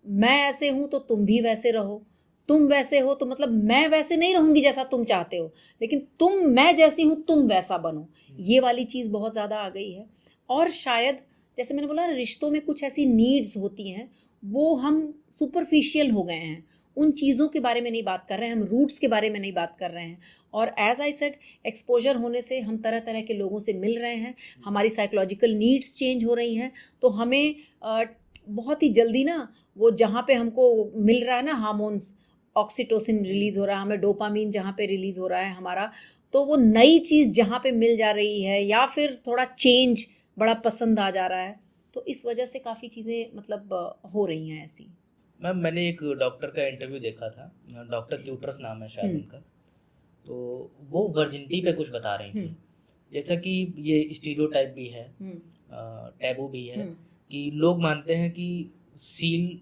मैं ऐसे हूँ तो तुम भी वैसे रहो, तुम वैसे हो तो मतलब मैं वैसे नहीं रहूँगी जैसा तुम चाहते हो, लेकिन मैं जैसी हूँ तुम वैसा बनो, ये वाली चीज़ बहुत ज़्यादा आ गई है। और शायद जैसे मैंने बोला रिश्तों में कुछ ऐसी नीड्स होती हैं, वो हम सुपरफिशियल हो गए हैं, उन चीज़ों के बारे में नहीं बात कर रहे हैं, हम रूट्स के बारे में नहीं बात कर रहे हैं। और एज आई सेड, एक्सपोजर होने से हम तरह तरह के लोगों से मिल रहे हैं, हमारी साइकोलॉजिकल नीड्स चेंज हो रही हैं, तो हमें बहुत ही जल्दी ना वो जहाँ पे हमको मिल रहा है ना हार्मोन्स, ऑक्सीटोसिन रिलीज़ हो रहा है, हमें डोपामीन जहाँ पे रिलीज़ हो रहा है हमारा, तो वो नई चीज़ जहाँ पे मिल जा रही है या फिर थोड़ा चेंज बड़ा पसंद आ जा रहा है, तो इस वजह से काफ़ी चीज़ें मतलब हो रही हैं ऐसी। मैम मैंने एक डॉक्टर का इंटरव्यू देखा था, डॉक्टर ट्यूटर्स नाम है शायद उनका, तो वो वर्जिनिटी पे कुछ बता रही थी। जैसा कि ये स्टीरियोटाइप भी है, टैबू भी है कि लोग मानते हैं कि सील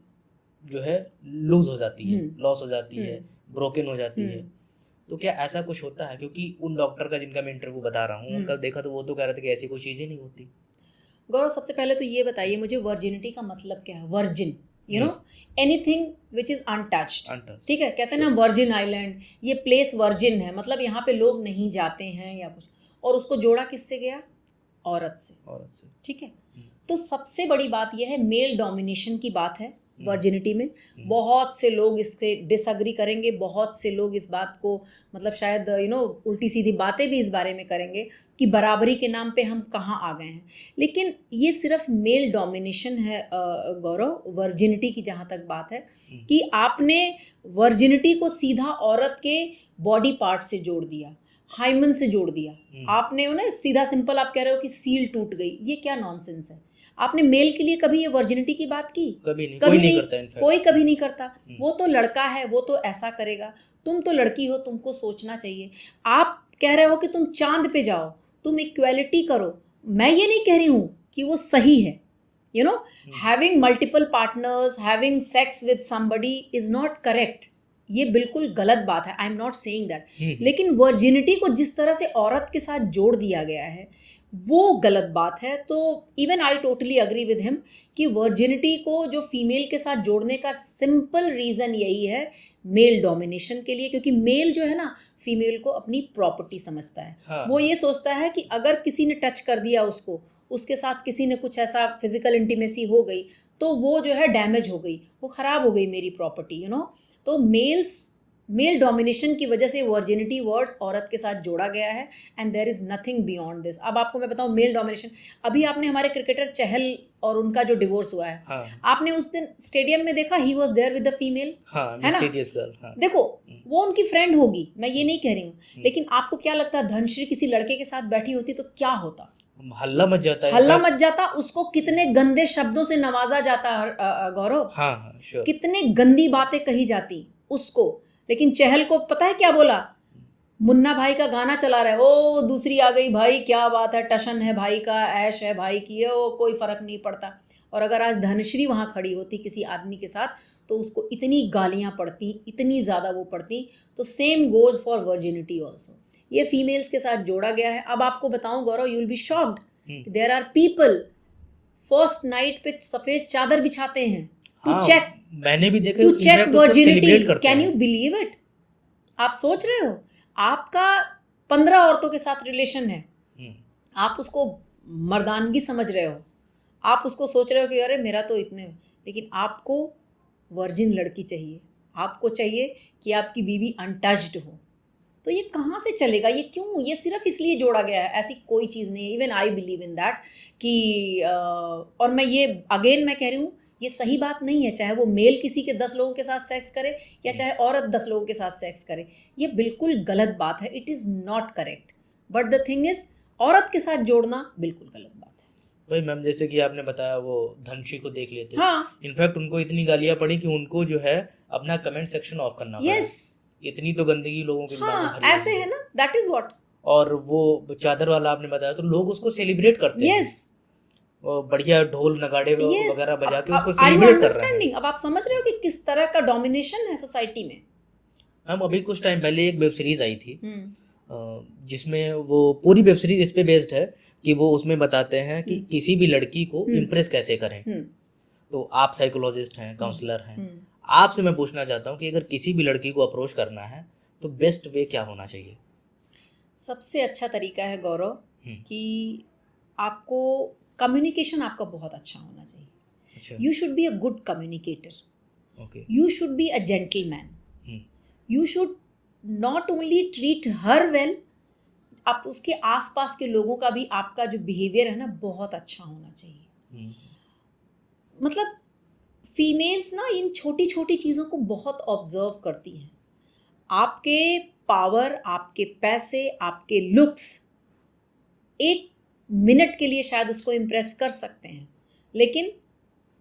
जो है लूज हो जाती है, लॉस हो जाती है, ब्रोकन हो जाती है, तो क्या ऐसा कुछ होता है? क्योंकि उन डॉक्टर का जिनका मैं इंटरव्यू बता रहा हूँ उनका देखा तो वो तो कह रहे थे कि ऐसी कोई चीज़ ही नहीं होती। गौरव, सबसे पहले तो ये बताइए मुझे वर्जिनिटी का मतलब क्या है? Virgin, you know, anything which is untouched, ठीक है, कहते हैं ना वर्जिन आइलैंड, ये प्लेस वर्जिन है, मतलब यहाँ पे लोग नहीं जाते हैं या कुछ। और उसको जोड़ा किससे गया? औरत से, ठीक है। तो सबसे बड़ी बात यह है, मेल डोमिनेशन की बात है वर्जिनिटी में। बहुत से लोग इससे डिसएग्री करेंगे, बहुत से लोग इस बात को मतलब शायद उल्टी सीधी बातें भी इस बारे में करेंगे कि बराबरी के नाम पे हम कहाँ आ गए हैं। लेकिन ये सिर्फ मेल डोमिनेशन है गौरव, वर्जिनिटी की जहाँ तक बात है, कि आपने वर्जिनिटी को सीधा औरत के बॉडी पार्ट से जोड़ दिया, हाइमन से जोड़ दिया। आपने ना सीधा सिंपल आप कह रहे हो कि सील टूट गई, ये क्या नॉनसेंस है? आपने मेल के लिए कभी ये वर्जिनिटी की बात की? कभी नहीं करता, कोई कभी नहीं करता। वो तो लड़का है, वो तो ऐसा करेगा, तुम तो लड़की हो, तुमको सोचना चाहिए। आप कह रहे हो कि तुम चांद पे जाओ, तुम इक्वालिटी करो, मैं ये नहीं कह रही हूँ कि वो सही है, having multiple partners, having sex with somebody is not correct, ये बिल्कुल गलत बात है, I am not saying that. लेकिन वर्जिनिटी को जिस तरह से औरत के साथ जोड़ दिया गया है वो गलत बात है। तो even I totally agree with him कि वर्जिनिटी को जो फीमेल के साथ जोड़ने का सिंपल रीज़न यही है, मेल डोमिनेशन के लिए, क्योंकि मेल जो है ना फीमेल को अपनी प्रॉपर्टी समझता है। हाँ। वो ये सोचता है कि अगर किसी ने टच कर दिया उसको, उसके साथ किसी ने कुछ ऐसा फिजिकल इंटीमेसी हो गई तो वो जो है डैमेज हो गई, वो ख़राब हो गई मेरी प्रॉपर्टी, तो मेल डोमिनेशन की वजह से वर्जिनिटी वर्ड्स औरत के साथ जोड़ा गया है, and there is nothing beyond this. अब आपको मैं बताऊं, मेल डोमिनेशन, अभी आपने हमारे क्रिकेटर चहल और उनका जो डिवोर्स हुआ है, हाँ। आपने उस दिन स्टेडियम में देखा, he was there with the female, है ना? हाँ। देखो वो उनकी फ्रेंड होगी, मैं ये नहीं कह रही हूँ, लेकिन आपको क्या लगता है धनश्री किसी लड़के के साथ बैठी होती तो क्या होता? हल्ला मच जाता है, हल्ला मच जाता, उसको कितने गंदे शब्दों से नवाजा जाता गौरव, हाँ, कितने गंदी बातें कही जाती उसको। लेकिन चहल को पता है क्या बोला? मुन्ना भाई का गाना चला रहा है, ओ दूसरी आ गई भाई, क्या बात है, टशन है भाई का, ऐश है भाई की, ओ कोई फर्क नहीं पड़ता। और अगर आज धनश्री वहाँ खड़ी होती किसी आदमी के साथ तो उसको इतनी गालियाँ पड़ती, इतनी ज़्यादा वो पड़ती। तो same goes for virginity also, ये फीमेल्स के साथ जोड़ा गया है। अब आपको बताऊं Gaurav, you will be shocked, there are people first night पे सफ़ेद चादर बिछाते हैं टू चेक, मैंने भी देखा, to check virginity. Can you believe it? आप सोच रहे हो आपका 15 औरतों के साथ रिलेशन है, आप उसको मर्दानगी समझ रहे हो, आप उसको सोच रहे हो कि अरे मेरा तो इतने, लेकिन आपको वर्जिन लड़की चाहिए, आपको चाहिए कि आपकी बीवी अनटच्ड हो। तो ये कहाँ से चलेगा? ये क्यों? ये सिर्फ इसलिए जोड़ा गया है, ऐसी कोई चीज़ नहीं है। Even I believe in that कि और मैं ये अगेन मैं कह रही हूँ, ये सही बात नहीं है, चाहे वो मेल किसी के 10 लोगों के साथ सेक्स करे या चाहे औरत 10 लोगों के साथ सेक्स करे, ये बिल्कुल गलत बात है, it is not correct. But the thing is, औरत के साथ जोड़ना बिल्कुल गलत बात है। वही मैम, जैसे कि आपने बताया वो धनश्री को देख लेते, हाँ, इनफैक्ट उनको इतनी गालियाँ पड़ी कि उनको जो है अपना कमेंट सेक्शन ऑफ करना पड़ा। यस, इतनी तो गंदगी लोगों के दिमाग में भरी ऐसे है ना, दैट इज व्हाट। और वो चादर वाला आपने बताया तो लोग उसको सेलिब्रेट करते हैं, बढ़िया ढोल नगाड़े वगैरह बजा के उसको सेलिब्रेट कर रहे हैं। अब आप समझ रहे हो कि किस तरह का डोमिनेशन है सोसाइटी में। हम अभी कुछ टाइम पहले एक वेब सीरीज आई थी जिसमें वो पूरी वेब सीरीज इस पे बेस्ड है कि वो उसमें बताते हैं कि किसी भी लड़की को इम्प्रेस कैसे करें। तो आप साइकोलॉजिस्ट हैं, काउंसलर हैं, आपसे मैं पूछना चाहता हूँ कि अगर किसी भी लड़की को अप्रोच करना है तो बेस्ट वे क्या होना चाहिए? सबसे अच्छा तरीका है गौरव कि आपको कम्युनिकेशन आपका बहुत अच्छा होना चाहिए. अच्छा. You should be a good communicator. Okay. You should be a gentleman. You should not only treat her well, आप उसके आसपास के लोगों का भी आपका जो बिहेवियर है ना बहुत अच्छा होना चाहिए. मतलब फीमेल्स ना इन छोटी छोटी चीज़ों को बहुत ऑब्जर्व करती हैं. आपके पावर, आपके पैसे, आपके लुक्स एक मिनट के लिए शायद उसको इम्प्रेस कर सकते हैं, लेकिन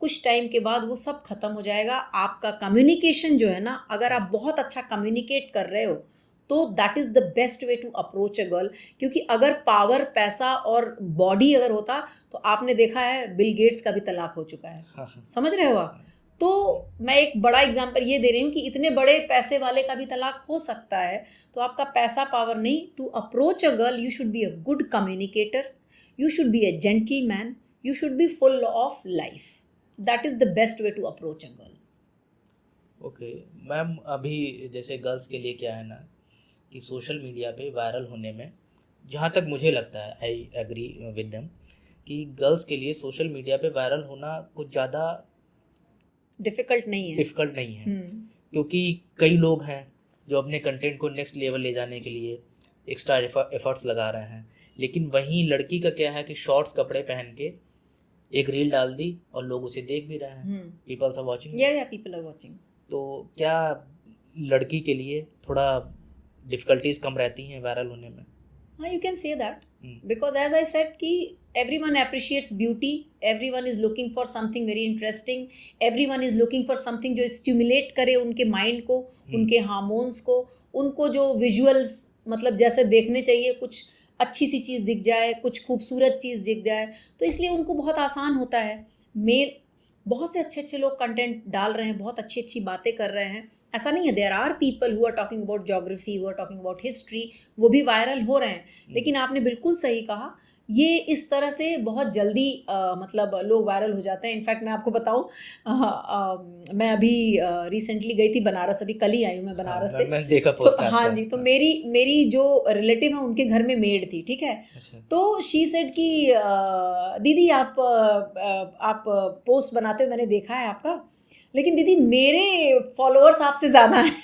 कुछ टाइम के बाद वो सब खत्म हो जाएगा. आपका कम्युनिकेशन जो है ना, अगर आप बहुत अच्छा कम्युनिकेट कर रहे हो तो that is the best way to approach a girl. क्योंकि अगर पावर, पैसा और बॉडी अगर होता तो आपने देखा है बिल गेट्स का भी तलाक हो चुका है. समझ रहे हो आप? तो मैं एक बड़ा एग्जांपल ये दे रही हूँ कि इतने बड़े पैसे वाले का भी तलाक हो सकता है. तो आपका पैसा पावर नहीं. To approach a girl you should be a good communicator, you should be a gentleman, you should be full of life. That is the best way to approach a girl. Okay ma'am, अभी जैसे girls के लिए क्या है ना कि social media पे viral होने में, जहाँ तक मुझे लगता है, आई एग्री विद देम, कि गर्ल्स के लिए सोशल मीडिया पे वायरल होना कुछ ज़्यादा डिफ़िकल्ट नहीं है. क्योंकि कई लोग हैं जो अपने कंटेंट को नेक्स्ट लेवल ले जाने के लिए एक्स्ट्रा एफर्ट्स लगा रहे हैं. लेकिन वहीं लड़की का क्या है कि शॉर्ट्स कपड़े पहन के एक रील डाल दी और लोग उसे देख भी रहे हैं. Peoples are watching. People are watching. तो क्या लड़की के लिए थोड़ा डिफ़िकल्टीज कम रहती हैं वायरल होने में? हाँ, you can say that. Because as I said कि everyone appreciates beauty, everyone is looking for something very interesting, everyone is looking for something जो stimulate करे उनके माइंड को, उनके हार्मोन्स को, उनको जो विजुअल्स मतलब जैसे देखने चाहिए, कुछ अच्छी सी चीज़ दिख जाए, कुछ खूबसूरत चीज़ दिख जाए, तो इसलिए उनको बहुत आसान होता है. मेल बहुत से अच्छे अच्छे लोग कंटेंट डाल रहे हैं, बहुत अच्छी अच्छी बातें कर रहे हैं. ऐसा नहीं है. There are people who are talking about geography, who are talking about history, वो भी वायरल हो रहे हैं. लेकिन आपने बिल्कुल सही कहा, ये इस तरह से बहुत जल्दी मतलब लोग वायरल हो जाते हैं. इनफैक्ट मैं आपको बताऊं, मैं अभी रिसेंटली गई थी बनारस, अभी कल ही आई हूँ मैं बनारस से. मैंने देखा पोस्ट. हाँ जी. तो मेरी जो रिलेटिव है उनके घर में मेड थी, ठीक है. तो शी सेड कि दीदी आप पोस्ट बनाते हो, मैंने देखा है आपका, लेकिन दीदी मेरे फॉलोअर्स आपसे ज़्यादा हैं.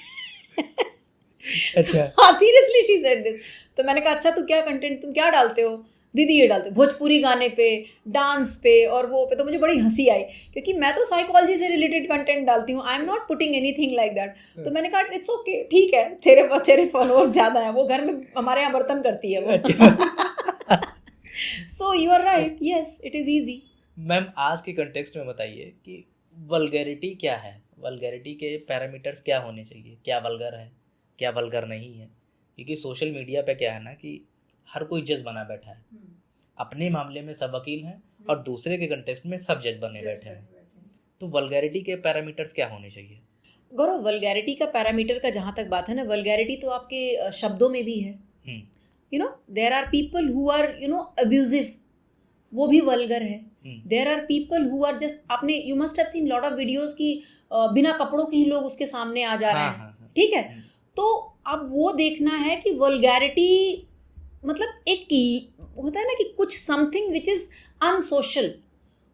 अच्छा. हाँ, सीरियसली शी सेड दिस. तो मैंने कहा अच्छा, तुम क्या डालते हो? दीदी ये डालते भोजपुरी गाने पे, डांस पे और वो पे. तो मुझे बड़ी हंसी आई, क्योंकि मैं तो साइकोलॉजी से रिलेटेड कंटेंट डालती हूँ. आई am not putting anything like that. तो मैंने कहा इट्स ओके, ठीक है, तेरे फॉलोअर्स ज़्यादा हैं, वो घर में हमारे यहाँ बर्तन करती है वो. So you are right, yes it is easy. Ma'am, आज के कंटेक्स्ट में बताइए कि वल्गैरिटी क्या है? वल्गैरिटी के पैरामीटर्स क्या होने चाहिए? क्या वल्गर है, क्या वल्गर नहीं है? क्योंकि सोशल मीडिया पे क्या है ना कि हर कोई जज बना बैठा है. अपने मामले में सब वकील हैं और दूसरे के कंटेक्स्ट में सब जज बने बैठे हैं. तो वल्गैरिटी के पैरामीटर्स क्या होने चाहिए? गौरव, वल्गैरिटी का पैरामीटर का जहाँ तक बात है ना, वल्गैरिटी तो आपके शब्दों में भी है. You know, there are people who are abusive, वो भी वल्गर है. There are people who are just, आपने you must have seen lot of videos की बिना कपड़ों के ही लोग उसके सामने आ जा रहे हैं. ठीक है. तो अब वो देखना है कि वल्गैरिटी मतलब एक होता है ना कि कुछ समथिंग विच इज़ अनसोशल,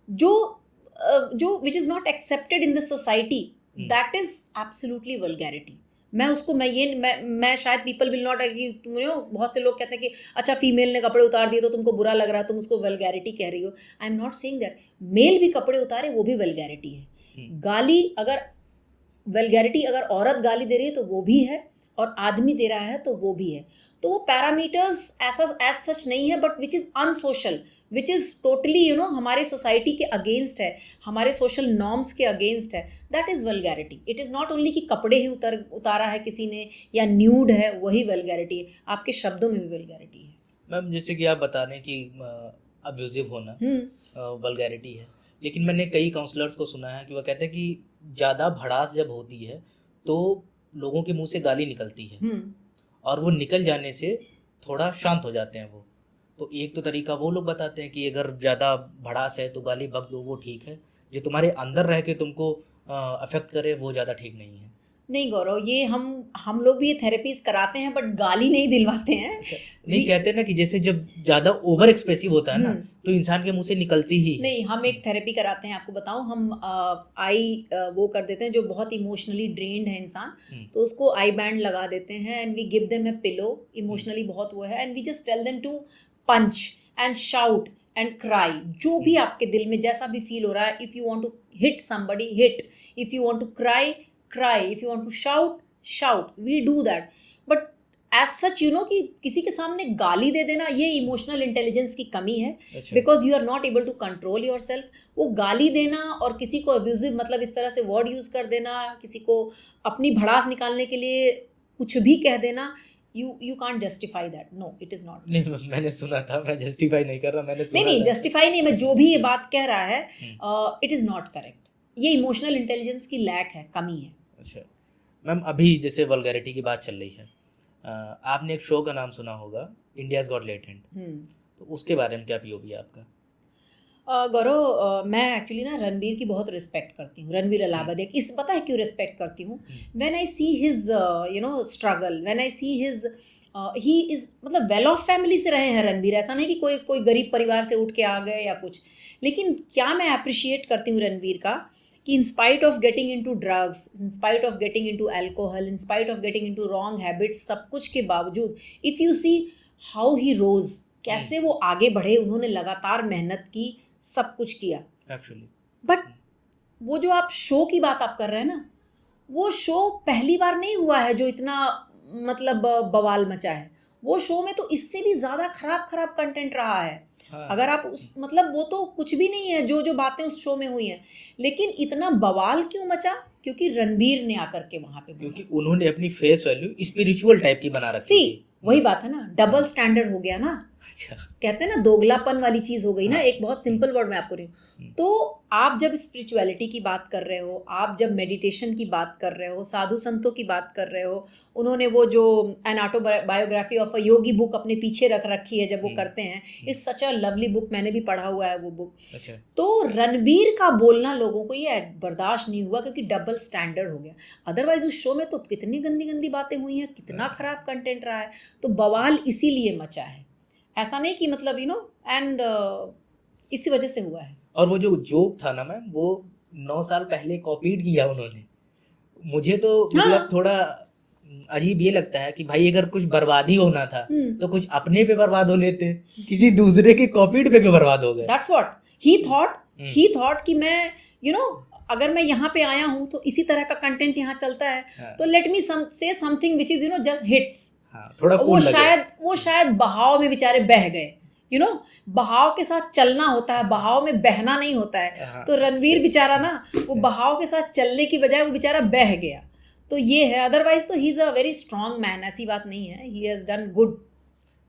जो which is not accepted in the society, that is absolutely vulgarity. मैं उसको मैं शायद पीपल विल नॉट एग्री. बहुत से लोग कहते हैं कि अच्छा फीमेल ने कपड़े उतार दिए तो तुमको बुरा लग रहा है, तुम उसको वल्गैरिटी कह रही हो. I am not saying that. Male भी कपड़े उतारे वो भी वल्गैरिटी है. गाली, अगर वल्गैरिटी अगर औरत गाली दे रही है तो वो भी है, और आदमी दे रहा है तो वो भी है. तो वो पैरामीटर्स ऐसा एज सच नहीं है, but which is unsocial, which is totally हमारे सोसाइटी के अगेंस्ट है, हमारे सोशल नॉर्म्स के अगेंस्ट है. That is vulgarity. It is not only कि कपड़े ही उतारा है किसी ने या न्यूड है वही वल्गैरिटी है, आपके शब्दों में भी वल्गैरिटी है. मैम, जैसे कि आप बता रहे हैं कि अब्यूजिव होना वल्गैरिटी है, लेकिन मैंने कई काउंसलर्स को सुना है कि वो कहते हैं कि ज़्यादा भड़ास जब होती है तो लोगों के मुंह से गाली निकलती है, और वो निकल जाने से थोड़ा शांत हो जाते हैं वो. तो एक तो तरीका वो लोग बताते हैं कि अगर ज़्यादा भड़ास है तो गाली बक दो, वो ठीक है. जो तुम्हारे अंदर रह के तुमको अफेक्ट करे वो ज़्यादा ठीक नहीं है. नहीं गौरव, ये हम लोग भी ये थेरेपीज कराते हैं, बट गाली नहीं दिलवाते हैं। नहीं, कहते हैं ना कि जैसे जब ज्यादा ओवर एक्सप्रेसिव होता है ना तो इंसान के मुंह से निकलती ही नहीं, हम एक थेरेपी कराते हैं, आपको बताऊं, हम वो कर देते हैं, जो बहुत इमोशनली ड्रेन्ड है इंसान, तो उसको आई बैंड लगा देते हैं and we give them a pillow, emotionally बहुत वो है, and we just tell them to punch and shout and cry, जो भी आपके दिल में जैसा भी फील हो रहा है, if you want to hit somebody hit, if you want to cry cry, if you want to shout, we do that, but as such कि किसी के सामने गाली दे देना, ये इमोशनल इंटेलिजेंस की कमी है, because you are not able to control your self. वो गाली देना और किसी को अब्यूजिव मतलब इस तरह से वर्ड यूज कर देना, किसी को अपनी भड़ास निकालने के लिए कुछ भी कह देना, you can't justify that, no it is not। नहीं, मैंने सुना था, मैं जस्टिफाई नहीं कर रहा, मैंने सुना नहीं जस्टिफाई नहीं, मैं जो भी ये बात कह रहा है इट इज नॉट करेक्ट, ये इमोशनल इंटेलिजेंस की लैक है, कमी है। अच्छा मैम, अभी जैसे वल्गैरिटी की बात चल रही है, आपने एक शो का नाम सुना होगा, इंडियाज गॉट टैलेंट, तो उसके बारे में क्या पीओवी है आपका? गौरव, मैं एक्चुअली ना रणबीर की बहुत रिस्पेक्ट करती हूँ, रणबीर अलाहाबादी। इस पता है क्यों रिस्पेक्ट करती हूँ? When I see his struggle, when I see his he is मतलब वेल ऑफ फैमिली से रहे हैं रणबीर, ऐसा नहीं कि कोई गरीब परिवार से उठ के आ गए या कुछ, लेकिन क्या मैं अप्रिशिएट करती हूँ रणबीर का कि in spite of getting into drugs, in spite of getting into alcohol, in spite of getting into wrong habits, सब कुछ के बावजूद if you see how he rose, कैसे वो आगे बढ़े, उन्होंने लगातार मेहनत की, सब कुछ किया actually। बट वो जो आप शो की बात आप कर रहे हैं ना, वो शो पहली बार नहीं हुआ है जो इतना मतलब बवाल मचा है। वो शो में तो इससे भी ज़्यादा खराब कंटेंट रहा है। हाँ। अगर आप उस मतलब वो तो कुछ भी नहीं है जो बातें उस शो में हुई हैं, लेकिन इतना बवाल क्यों मचा? क्योंकि रणबीर ने आकर के वहाँ पे, क्योंकि उन्होंने अपनी फेस वैल्यू स्पिरिचुअल टाइप की बना रखी थी। वही बात है ना, डबल स्टैंडर्ड हो गया ना। अच्छा। कहते हैं ना, दोगलापन वाली चीज हो गई ना। एक बहुत सिंपल वर्ड में आपको रही हूँ। तो आप जब स्पिरिचुअलिटी की बात कर रहे हो, आप जब मेडिटेशन की बात कर रहे हो, साधु संतों की बात कर रहे हो, उन्होंने वो जो an autobiography of a Yogi book अपने पीछे रख रखी है, जब वो करते हैं, it's such a lovely book, मैंने भी पढ़ा हुआ है वो बुक। अच्छा। तो रणबीर का बोलना लोगों को ये बर्दाश्त नहीं हुआ क्योंकि डबल स्टैंडर्ड हो गया। अदरवाइज उस शो में तो कितनी गंदी बातें हुई हैं, कितना खराब कंटेंट रहा है, तो बवाल इसीलिए मचा है, ऐसा नहीं कि मतलब एंड इसी वजह से हुआ है। और वो जो जोक था ना मैम, वो 9 साल पहले कॉपीड किया उन्होंने। मुझे तो मतलब थोड़ा अजीब ये लगता है कि भाई अगर कुछ बर्बादी होना था तो कुछ अपने पे बर्बाद हो लेते, किसी दूसरे के कॉपीड पे क्यों बर्बाद हो गए? दैट्स व्हाट ही थॉट कि मैं अगर मैं यहाँ पे आया हूँ तो इसी तरह का कंटेंट यहाँ चलता है, तो लेट मी से something which is just hits. थोड़ा वो शायद बहाव में बेचारे बह गए, बहाव के साथ चलना होता है, बहाव में बहना नहीं होता है। तो रणवीर बेचारा ना, वो बहाव के साथ चलने की बजाय वो बेचारा बह गया, तो ये है। अदरवाइज तो he is a very strong man, ऐसी बात नहीं है, ही हैज डन गुड।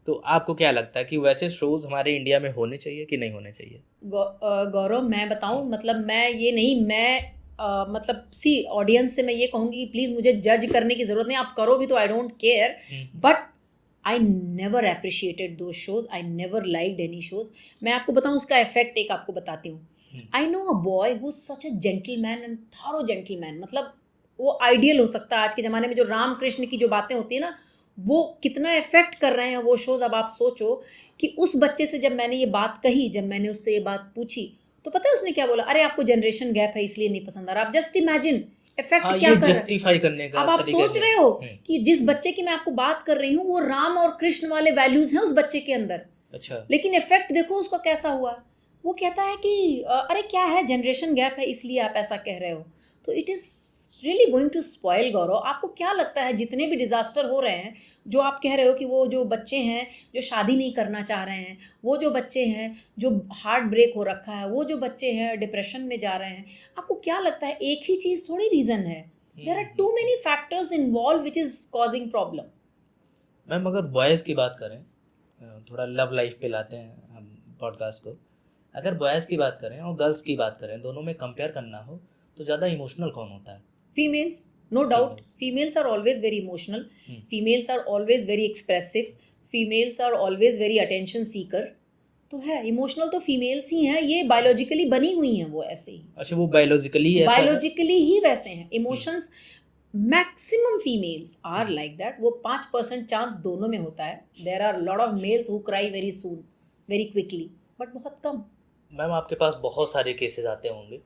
तो आपको क्या लगता है कि वैसे शोज हमारे इंडिया में होने चाहिए कि नहीं होने चाहिए? गौरव, मैं बताऊं, मतलब मैं ये नहीं, मैं मतलब ऑडियंस से मैं ये कहूँगी कि प्लीज़ मुझे जज करने की ज़रूरत नहीं, आप करो भी तो I don't care, but I never appreciated those shows, I never liked any shows. मैं आपको बताऊँ उसका इफेक्ट एक आपको बताती हूँ। I know a boy who is such a gentleman and thorough gentleman, मतलब वो आइडियल हो सकता है आज के ज़माने में। जो राम कृष्ण की जो बातें होती है ना, वो कितना इफेक्ट कर रहे हैं वो शोज। अब आप सोचो कि उस बच्चे से जब मैंने ये बात कही, जब मैंने उससे ये बात पूछी, तो पता है उसने क्या बोला? अरे आपको जनरेशन गैप है इसलिए नहीं पसंद आ रहा। आप जस्ट इमेजिन इफेक्ट क्या कर जस्टिफाई करने का। अब आप सोच रहे हो कि जिस बच्चे की मैं आपको बात कर रही हूँ, वो राम और कृष्ण वाले वैल्यूज हैं उस बच्चे के अंदर। अच्छा। लेकिन इफेक्ट देखो उसका कैसा हुआ। वो कहता है कि अरे क्या है, जनरेशन गैप है इसलिए आप ऐसा कह रहे हो। तो it is really going to spoil. Gaurav, आपको क्या लगता है जितने भी डिजास्टर हो रहे हैं, जो आप कह रहे हो कि वो जो बच्चे हैं जो शादी नहीं करना चाह रहे हैं, वो जो बच्चे हैं जो हार्ट ब्रेक हो रखा है, वो जो बच्चे हैं डिप्रेशन में जा रहे हैं, आपको क्या लगता है एक ही चीज़ थोड़ी रीज़न है? There are too many factors involve which is causing problem. Ma'am, अगर बॉयज़ की बात करें, थोड़ा लव लाइफ पे लाते हैं हम पॉडकास्ट को, अगर बॉयज़ की बात करें और गर्ल्स की बात करें, दोनों में कंपेयर करना हो तो ज़्यादा इमोशनल कौन होता है? Females, no doubt. Females are always very emotional. Females are always very expressive. Females are always very attention seeker. तो है, इमोशनल तो फीमेल्स ही हैं, ये बायोलॉजिकली बनी हुई हैं वो ऐसे ही। अच्छा, वो बायोलॉजिकली ही वैसे हैं। Emotions maximum females are like that. वो 5% चांस दोनों में होता है. There are lot of males who cry very soon, very quickly, but बहुत कम. मैम आपके पास बहुत सारे केसेस आते होंगे,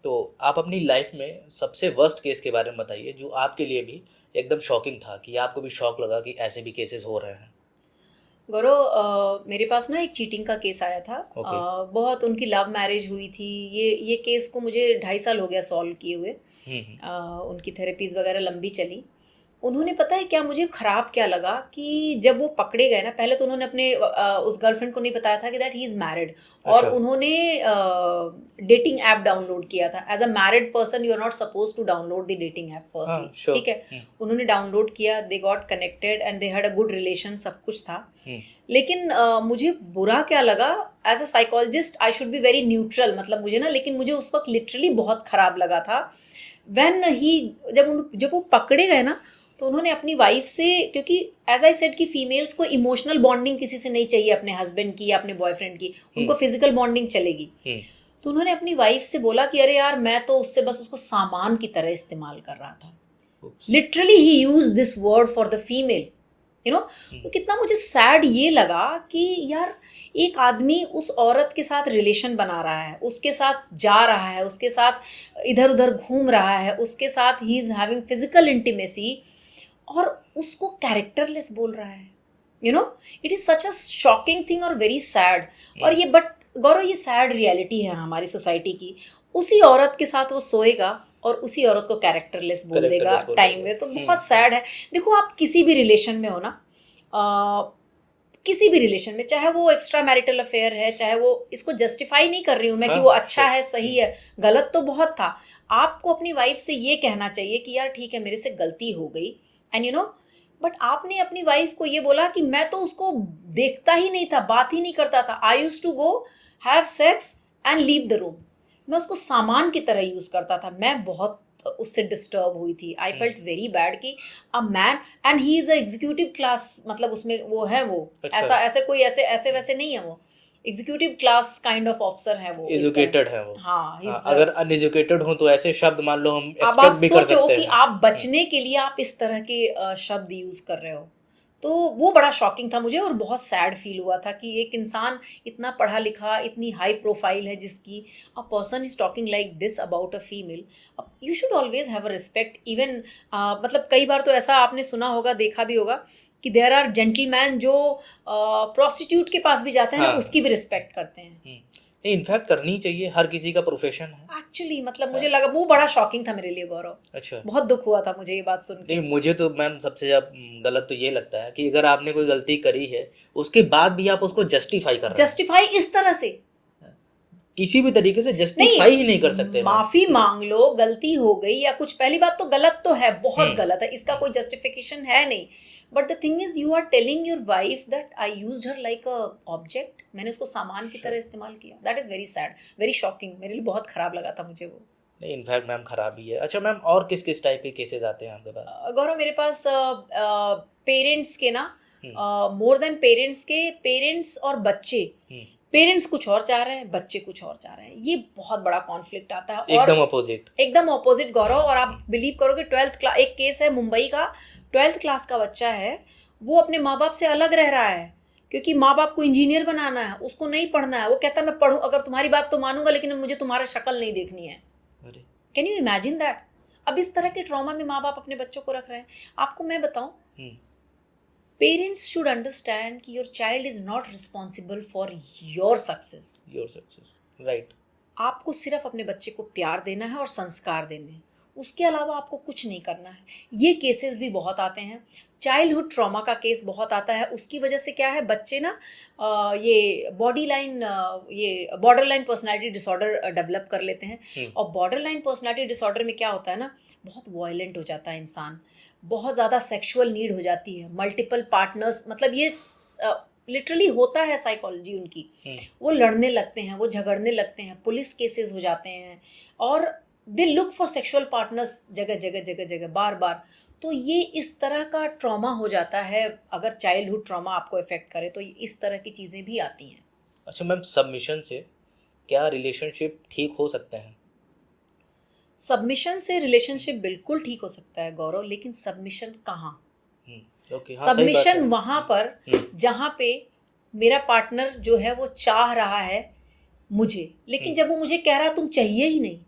तो आप अपनी लाइफ में सबसे वर्स्ट केस के बारे में बताइए जो आपके लिए भी एकदम शॉकिंग था, कि आपको भी शॉक लगा कि ऐसे भी केसेस हो रहे हैं. गौरव, मेरे पास ना एक चीटिंग का केस आया था. बहुत उनकी लव मैरिज हुई थी. ये केस को मुझे 2.5 साल हो गया सॉल्व किए हुए. उनकी थेरेपीज वगैरह लंबी चली. उन्होंने, पता है क्या मुझे खराब क्या लगा, कि जब वो पकड़े गए ना, पहले तो उन्होंने अपने उस गर्लफ्रेंड को नहीं बताया था कि दैट ही इज मैरिड. और उन्होंने डेटिंग ऐप डाउनलोड किया था. As a married person you are not suppose to download the dating app firstly. ठीक है. उन्होंने डाउनलोड किया, they got connected and they had a good relation, सब कुछ था. लेकिन मुझे बुरा क्या लगा, as a psychologist I should be very neutral, मतलब मुझे ना, लेकिन मुझे उस वक्त लिटरली बहुत खराब लगा था. व्हेन ही जब वो पकड़े गए ना, तो उन्होंने अपनी वाइफ से, क्योंकि एज आई सेड कि फीमेल्स को इमोशनल बॉन्डिंग किसी से नहीं चाहिए, अपने हस्बैंड की या अपने बॉयफ्रेंड की, उनको फिजिकल बॉन्डिंग चलेगी. तो उन्होंने अपनी वाइफ से बोला कि अरे यार, मैं तो उससे बस उसको सामान की तरह इस्तेमाल कर रहा था. Literally he use this word for the female, you know. तो कितना मुझे सैड ये लगा कि यार, एक आदमी उस औरत के साथ रिलेशन बना रहा है, उसके साथ जा रहा है, उसके साथ इधर उधर घूम रहा है, उसके साथ he is having physical intimacy, और उसको कैरेक्टरलेस बोल रहा है. You no, it is such a shocking thing और वेरी सैड. और ये, बट गौरव, ये सैड रियलिटी है हमारी सोसाइटी की. उसी औरत के साथ वो सोएगा और उसी औरत को कैरेक्टरलेस बोल देगा टाइम में. तो बहुत सैड है. देखो, आप किसी भी रिलेशन में हो ना, किसी भी रिलेशन में, चाहे वो एक्स्ट्रा मैरिटल अफेयर है, चाहे वो, इसको जस्टिफाई नहीं कर रही हूँ मैं कि वो अच्छा है, सही है, गलत तो बहुत था. आपको अपनी वाइफ से ये कहना चाहिए कि यार ठीक है, मेरे से गलती हो गई, एंड यू नो, बट आपने अपनी वाइफ को ये बोला कि मैं तो उसको देखता ही नहीं था, बात ही नहीं करता था. I used to go have sex and leave the room. मैं उसको सामान की तरह यूज करता था. मैं बहुत उससे डिस्टर्ब हुई थी. आई फेल्ट वेरी बैड कि a man, and he is a executive class, मतलब उसमें वो है, वो ऐसा ऐसे कोई ऐसे वैसे नहीं है, वो executive class kind of officer है, वो एजुकेटेड है वो. हाँ, अगर अनएजुकेटेड हो तो ऐसे शब्द मान लो हम अब आप एक्सपेक्ट भी कर सकते हैं. सोचो कि आप बचने के लिए आप इस तरह के शब्द यूज कर रहे हो. तो वो बड़ा शॉकिंग था मुझे, और बहुत सैड फील हुआ था कि एक इंसान इतना पढ़ा लिखा, इतनी हाई प्रोफाइल है, जिसकी a person is talking like this about a female. You should always have a respect. Even मतलब कई बार तो ऐसा आपने सुना होगा, देखा भी होगा, कि देयर आर जेंटलमैन जो प्रोस्टिट्यूट के पास भी जाते हैं ना, उसकी भी रिस्पेक्ट करते हैं. इनफैक्ट करनी चाहिए, हर किसी का प्रोफेशन है एक्चुअली. मतलब मुझे लगा वो बड़ा शॉकिंग था मेरे लिए, गौरव. अच्छा. बहुत दुख हुआ था मुझे ये बात सुन के. नहीं, मुझे तो मैम सबसे ज्यादा गलत तो ये लगता है कि अगर आपने कोई गलती करी है, उसके बाद भी आप उसको जस्टिफाई कर रहे हैं. जस्टिफाई इस तरह से किसी भी तरीके से जस्टिफाई ही नहीं कर सकते. माफी मांग लो, गलती हो गई या कुछ, पहली बात तो गलत तो है, बहुत गलत है, इसका कोई जस्टिफिकेशन है नहीं. But the thing is, you are telling your wife that I used her like a object. मैंने उसको सामान की तरह इस्तेमाल किया. That is very sad, very shocking. मेरे लिए बहुत खराब लगा था मुझे वो. नहीं, इनफैक्ट मैम खराब ही है. अच्छा मैम, और किस किस टाइप के केसेस आते हैं आपके पास? गौरव, मेरे पास पेरेंट्स के ना, मोर देन पेरेंट्स के, पेरेंट्स और बच्चे, पेरेंट्स कुछ और चाह रहे हैं, बच्चे कुछ और चाह रहे हैं. ये बहुत बड़ा कॉन्फ्लिक्ट आता है. एकदम अपोजिट गौरव. और आप बिलीव करोगे, 12th क्लास, एक केस है मुंबई का, 12th क्लास का बच्चा है, वो अपने माँ बाप से अलग रह रहा है, क्योंकि माँ बाप को इंजीनियर बनाना है, उसको नहीं पढ़ना है. वो कहता है मैं पढ़ूं, अगर तुम्हारी बात तो मानूंगा, लेकिन मुझे तुम्हारा शक्ल नहीं देखनी है. Can you imagine that? अब इस तरह के ट्रॉमा में माँ बाप अपने बच्चों को रख रहे हैं. आपको मैं बताऊं, parents should understand कि your child is not responsible for your success. Right. आपको सिर्फ अपने बच्चे को प्यार देना है और संस्कार देने हैं, उसके अलावा आपको कुछ नहीं करना है. ये केसेस भी बहुत आते हैं. चाइल्डहुड ट्रॉमा का केस बहुत आता है. उसकी वजह से क्या है, बच्चे ना ये border line personality disorder develop कर लेते हैं. और बॉर्डर लाइन पर्सनैलिटी डिसऑर्डर में क्या होता है ना, बहुत वायलेंट हो जाता है इंसान, बहुत ज़्यादा सेक्सुअल नीड हो जाती है, मल्टीपल पार्टनर्स, मतलब ये लिटरली होता है साइकोलॉजी उनकी. वो लड़ने लगते हैं, वो झगड़ने लगते हैं, पुलिस केसेस हो जाते हैं, और they look for sexual partners जगह जगह जगह जगह बार बार. तो ये इस तरह का ट्रॉमा हो जाता है. अगर चाइल्डहुड ट्रॉमा आपको इफेक्ट करे तो इस तरह की चीज़ें भी आती हैं. अच्छा मैम, सबमिशन से क्या रिलेशनशिप ठीक हो सकते हैं? सबमिशन से रिलेशनशिप बिल्कुल ठीक हो सकता है गौरव, लेकिन सबमिशन कहाँ? ओके, हाँ, सही बात सबमिशन है। वहां पर जहां पे मेरा पार्टनर जो है वो चाह रहा है मुझे, लेकिन जब वो मुझे कह रहा तुम चाहिए ही नहीं,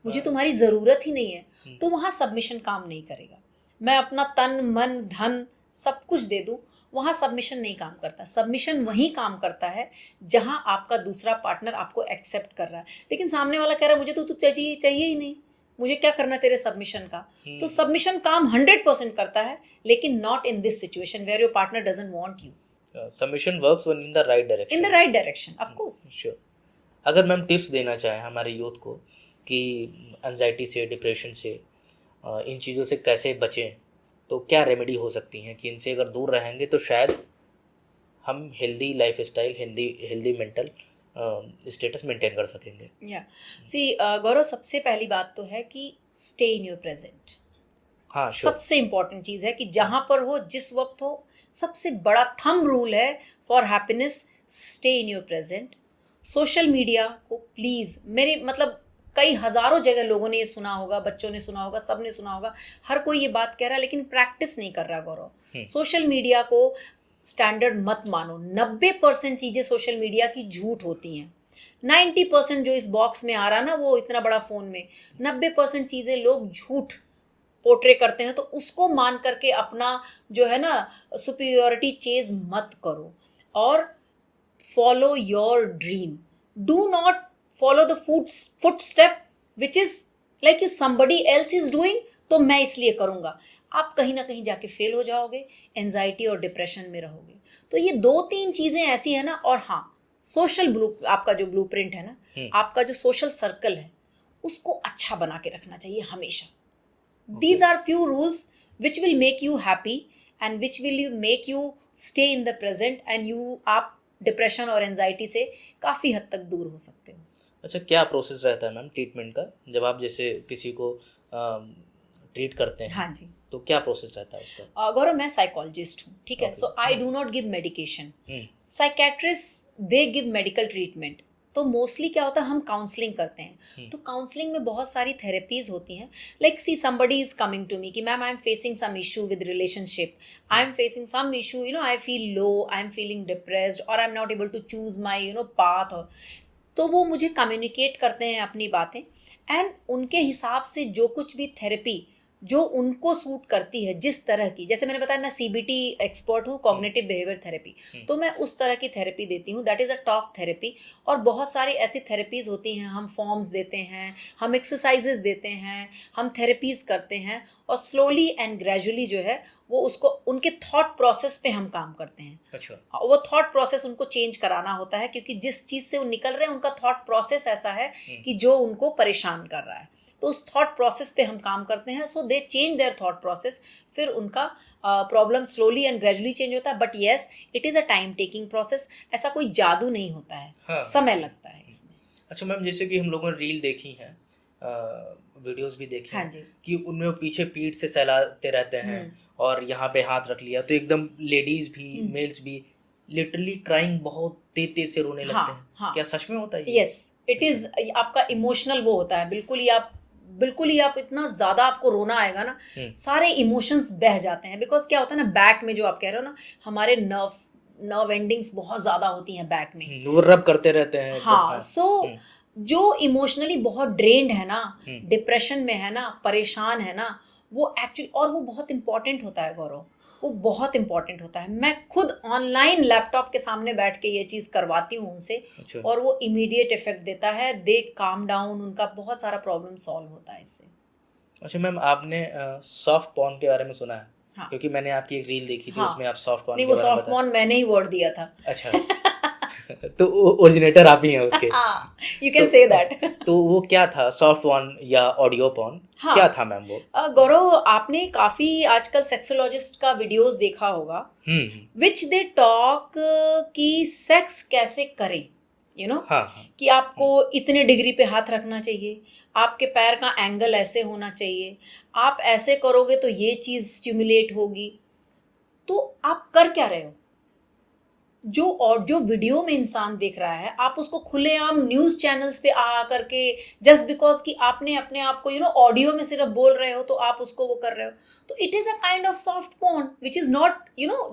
मुझे तुम्हारी जरूरत ही नहीं है, तो वहां सबमिशन काम नहीं करेगा। मैं अपना तन मन धन सब कुछ दे दूं, वहां सबमिशन नहीं काम करता। सबमिशन वहीं काम करता है जहां आपका दूसरा पार्टनर आपको एक्सेप्ट कर रहा है, लेकिन सामने वाला कह रहा है मुझे तो चाहिए चाहिए ही नहीं, मुझे क्या करना तेरे सबमिशन का। तो सबमिशन काम 100% करता है, लेकिन not in this situation where your partner doesn't want you. Submission works when in the right direction. In the right direction, of course. Sure. अगर मैम टिप्स देना चाहें हमारे यूथ को कि एंजाइटी से, डिप्रेशन से, इन चीज़ों से कैसे बचें, तो क्या रेमेडी हो सकती हैं कि इनसे अगर दूर रहेंगे तो शायद हम healthy life style, healthy mental status maintain कर सकेंगे? या सी गौरव, सबसे पहली बात तो है कि स्टे इन योर प्रेजेंट। हाँ, श्योर। सबसे इंपॉर्टेंट चीज़ है कि जहां पर हो, जिस वक्त हो, सबसे बड़ा थंब रूल है for happiness, stay in your present. Social media को प्लीज़, मेरे मतलब कई हज़ारों जगह लोगों ने ये सुना होगा, बच्चों ने सुना होगा, सब ने सुना होगा, हर कोई ये बात कह रहा है, लेकिन प्रैक्टिस नहीं कर रहा गौरव। सोशल मीडिया को स्टैंडर्ड मत मानो। 90% चीज़ें सोशल मीडिया की झूठ होती हैं। 90% जो इस बॉक्स में आ रहा ना, वो इतना बड़ा फ़ोन में 90% चीज़ें लोग झूठ पोर्ट्रे करते हैं, तो उसको मान करके अपना जो है ना सुपीरियोरिटी चेज मत करो, और follow your dream. Do not follow the footstep which is like you somebody else is doing, तो मैं इसलिए करूँगा। आप कहीं ना कहीं जाके फेल हो जाओगे, एंजाइटी और डिप्रेशन में रहोगे। तो ये 2-3 चीज़ें ऐसी है ना। और हाँ, आपका जो ब्लूप्रिंट है ना, आपका जो सोशल सर्कल है, उसको अच्छा बना के रखना चाहिए हमेशा। These are few rules which will make you happy and which will make you stay in the present, and आप डिप्रेशन और एंजाइटी से काफ़ी हद तक दूर हो सकते हो। अच्छा, क्या प्रोसेस रहता है मैम ट्रीटमेंट का, जब आप जैसे किसी को ट्रीट करते हैं? हाँ जी। तो क्या प्रोसेस रहता है उसका? गौरव, मैं साइकोलॉजिस्ट हूँ, ठीक है। So I do not give medication. Psychiatrist they give medical treatment. तो मोस्टली क्या होता है, हम काउंसलिंग करते हैं। तो काउंसलिंग में बहुत सारी थेरेपीज होती हैं। Like see somebody is coming to me कि ma'am I am facing some issue with relationship, I am facing some issue, I feel low, I am feeling depressed, और I am not able to choose my path. और तो वो मुझे communicate करते हैं अपनी बातें, एंड उनके हिसाब से जो कुछ भी थेरेपी जो उनको सूट करती है, जिस तरह की, जैसे मैंने बताया मैं CBT एक्सपर्ट हूँ, कॉग्निटिव बिहेवियर थेरेपी, तो मैं उस तरह की थेरेपी देती हूँ, that is a talk therapy. और बहुत सारी ऐसी थेरेपीज़ होती हैं, हम फॉर्म्स देते हैं, हम एक्सरसाइजेज देते हैं, हम थेरेपीज़ करते हैं, और स्लोली एंड ग्रेजुअली जो है वो उसको उनके थॉट प्रोसेस पे हम काम करते हैं। अच्छा। वो थॉट प्रोसेस उनको चेंज कराना होता है, क्योंकि जिस चीज़ से वो निकल रहे हैं उनका थॉट प्रोसेस ऐसा है कि जो उनको परेशान कर रहा है, तो उस थॉट प्रोसेस पे हम काम करते हैं। So they change their thought process, फिर उनका problem slowly and gradually change होता है। But yes, it is a time taking process, ऐसा कोई जादू नहीं होता है। हाँ। समय लगता है इसमें। अच्छा मैम, जैसे कि हम लोगों ने रील देखी हैं, वीडियोस भी देखे हैं, कि उनमें वो पीछे पीठ से सहलाते रहते हैं और यहाँ पे हाथ रख लिया, तो एकदम लेडीज भी मेल्स भी लिटरली क्राइंग, बहुत तेज से रोने लगते हैं। हाँ। क्या सच में होता है? यस, इट इज आपका इमोशनल वो होता है, बिल्कुल ही आप इतना ज्यादा आपको रोना आएगा ना, सारे इमोशंस बह जाते हैं। बिकॉज क्या होता है ना, बैक में जो आप कह रहे हो ना, हमारे नर्व एंडिंग्स बहुत ज्यादा होती हैं बैक में, वो रब करते रहते हैं। हाँ। सो जो इमोशनली बहुत ड्रेन्ड है ना, डिप्रेशन में है ना, परेशान है ना, वो एक्चुअली, और वो बहुत इंपॉर्टेंट होता है गौरव, वो बहुत इंपॉर्टेंट होता है। मैं खुद ऑनलाइन लैपटॉप के सामने बैठ के ये चीज़ करवाती हूँ उनसे। अच्छा। और वो इमीडिएट इफेक्ट देता है, दे काम डाउन, उनका बहुत सारा प्रॉब्लम सॉल्व होता है इससे। अच्छा मैम, आपने सॉफ्ट पॉर्न के बारे में सुना है? हाँ। क्योंकि मैंने आपकी एक रील देखी थी। हाँ। उसमें आप सॉफ्ट पॉर्न, नहीं वो सॉफ्ट पॉर्न मैंने ही वर्ड दिया था। अच्छा। तो ओरिजिनेटर आप ही हैं उसके। You can say that. तो वो क्या था, सॉफ्ट पॉर्न या ऑडियो पॉर्न? हाँ। क्या था मैम वो? गौरव, आपने काफी आजकल सेक्सोलॉजिस्ट का वीडियोस देखा होगा, विच दे टॉक कि सेक्स कैसे करें, हाँ। कि आपको इतने डिग्री पे हाथ रखना चाहिए, आपके पैर का एंगल ऐसे होना चाहिए, आप ऐसे करोगे तो ये चीज स्टिमुलेट होगी। तो आप कर क्या रहे हो? जो वीडियो में इंसान देख रहा है, आप उसको खुलेआम न्यूज चैनल्स पे आ करके जस्ट बिकॉज कि आपने अपने आप को ऑडियो में सिर्फ बोल रहे हो तो आप उसको वो कर रहे हो, तो it is a kind of soft porn which is not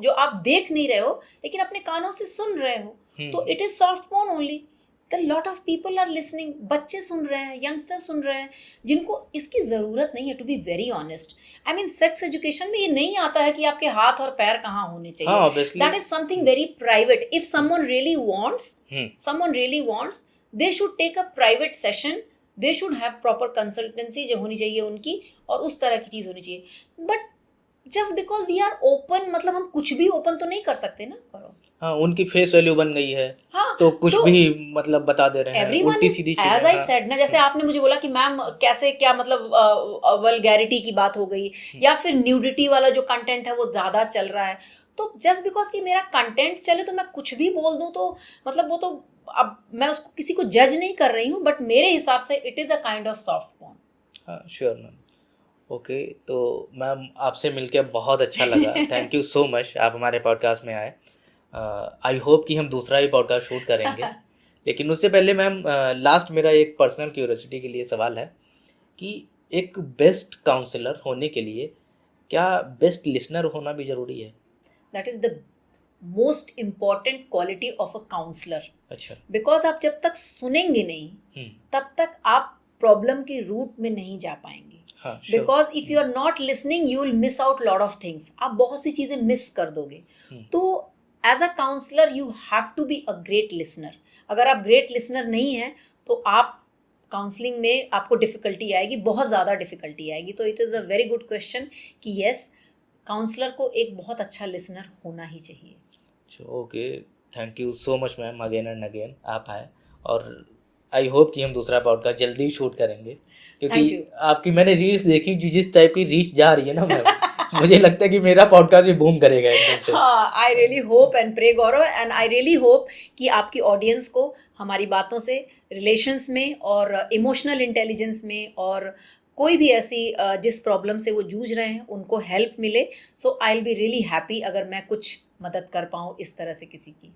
जो आप देख नहीं रहे हो लेकिन अपने कानों से सुन रहे हो, तो it is soft porn only. The lot of people are listening, बच्चे सुन रहे हैं, यंगस्टर सुन रहे हैं, जिनको इसकी ज़रूरत नहीं है। To be very honest, I mean sex education में ये नहीं आता है कि आपके हाथ और पैर कहाँ होने चाहिए। That is something very private. If someone really wants they should take a private session, they should have proper consultancy जो होनी चाहिए उनकी, और उस तरह की चीज़ होनी चाहिए। But just because we are open, मतलब हम कुछ भी ओपन तो नहीं कर सकते ना। करो, हाँ, उनकी फेस वैल्यू बन गई है, हाँ, तो कुछ भी मतलब बता दे रहे हैं, उल्टी सीधी चीजें। एज आई सेड ना, जैसे आपने मुझे बोला कि मैम कैसे क्या मतलब वल्गैरिटी की बात हो गई या फिर न्यूडिटी वाला जो कंटेंट है वो ज्यादा चल रहा है, तो जस्ट बिकॉज कि मेरा कंटेंट चले तो मैं कुछ भी बोल दूं, तो मतलब वो तो अब मैं उसको किसी को जज नहीं कर रही हूँ, बट मेरे हिसाब से it is a kind of soft porn. हाँ, श्योर मैम। ओके, तो मैम आपसे मिलकर बहुत अच्छा लगा। थैंक यू सो मच, आप हमारे पॉडकास्ट में आए। आई होप कि हम दूसरा ही पॉडकास्ट शूट करेंगे। लेकिन उससे पहले मैम, लास्ट मेरा एक पर्सनल क्यूरियोसिटी के लिए सवाल है कि एक बेस्ट काउंसलर होने के लिए क्या बेस्ट लिसनर होना भी ज़रूरी है? That is the most important quality of a counsellor. अच्छा। बिकॉज आप जब तक सुनेंगे नहीं तब तक आप प्रॉब्लम की रूट में नहीं जा पाएंगे। Because if you are not listening you will miss out lot of things, आप बहुत सी चीजें मिस कर दोगे। तो as a counsellor you have to be a great listener. अगर आप ग्रेट लिसनर नहीं हैं तो आप काउंसलिंग में आपको डिफिकल्टी आएगी, बहुत ज़्यादा डिफिकल्टी आएगी। तो it is a very good question कि यस, काउंसलर को एक बहुत अच्छा लिसनर होना ही चाहिए। Okay, thank you so much ma'am, again and again आप आए, और आई होप कि हम दूसरा पॉडकास्ट जल्दी शूट करेंगे, क्योंकि आपकी मैंने रील्स देखी, जिस टाइप की रीच जा रही है ना मैम, मुझे लगता है कि मेरा पॉडकास्ट भी बूम करेगा एकदम से। हाँ, I really hope and pray Gaurav, and I really hope कि आपकी ऑडियंस को हमारी बातों से रिलेशंस में और इमोशनल इंटेलिजेंस में और कोई भी ऐसी जिस प्रॉब्लम से वो जूझ रहे हैं उनको हेल्प मिले। So I will be really happy अगर मैं कुछ मदद कर पाऊँ इस तरह से किसी की।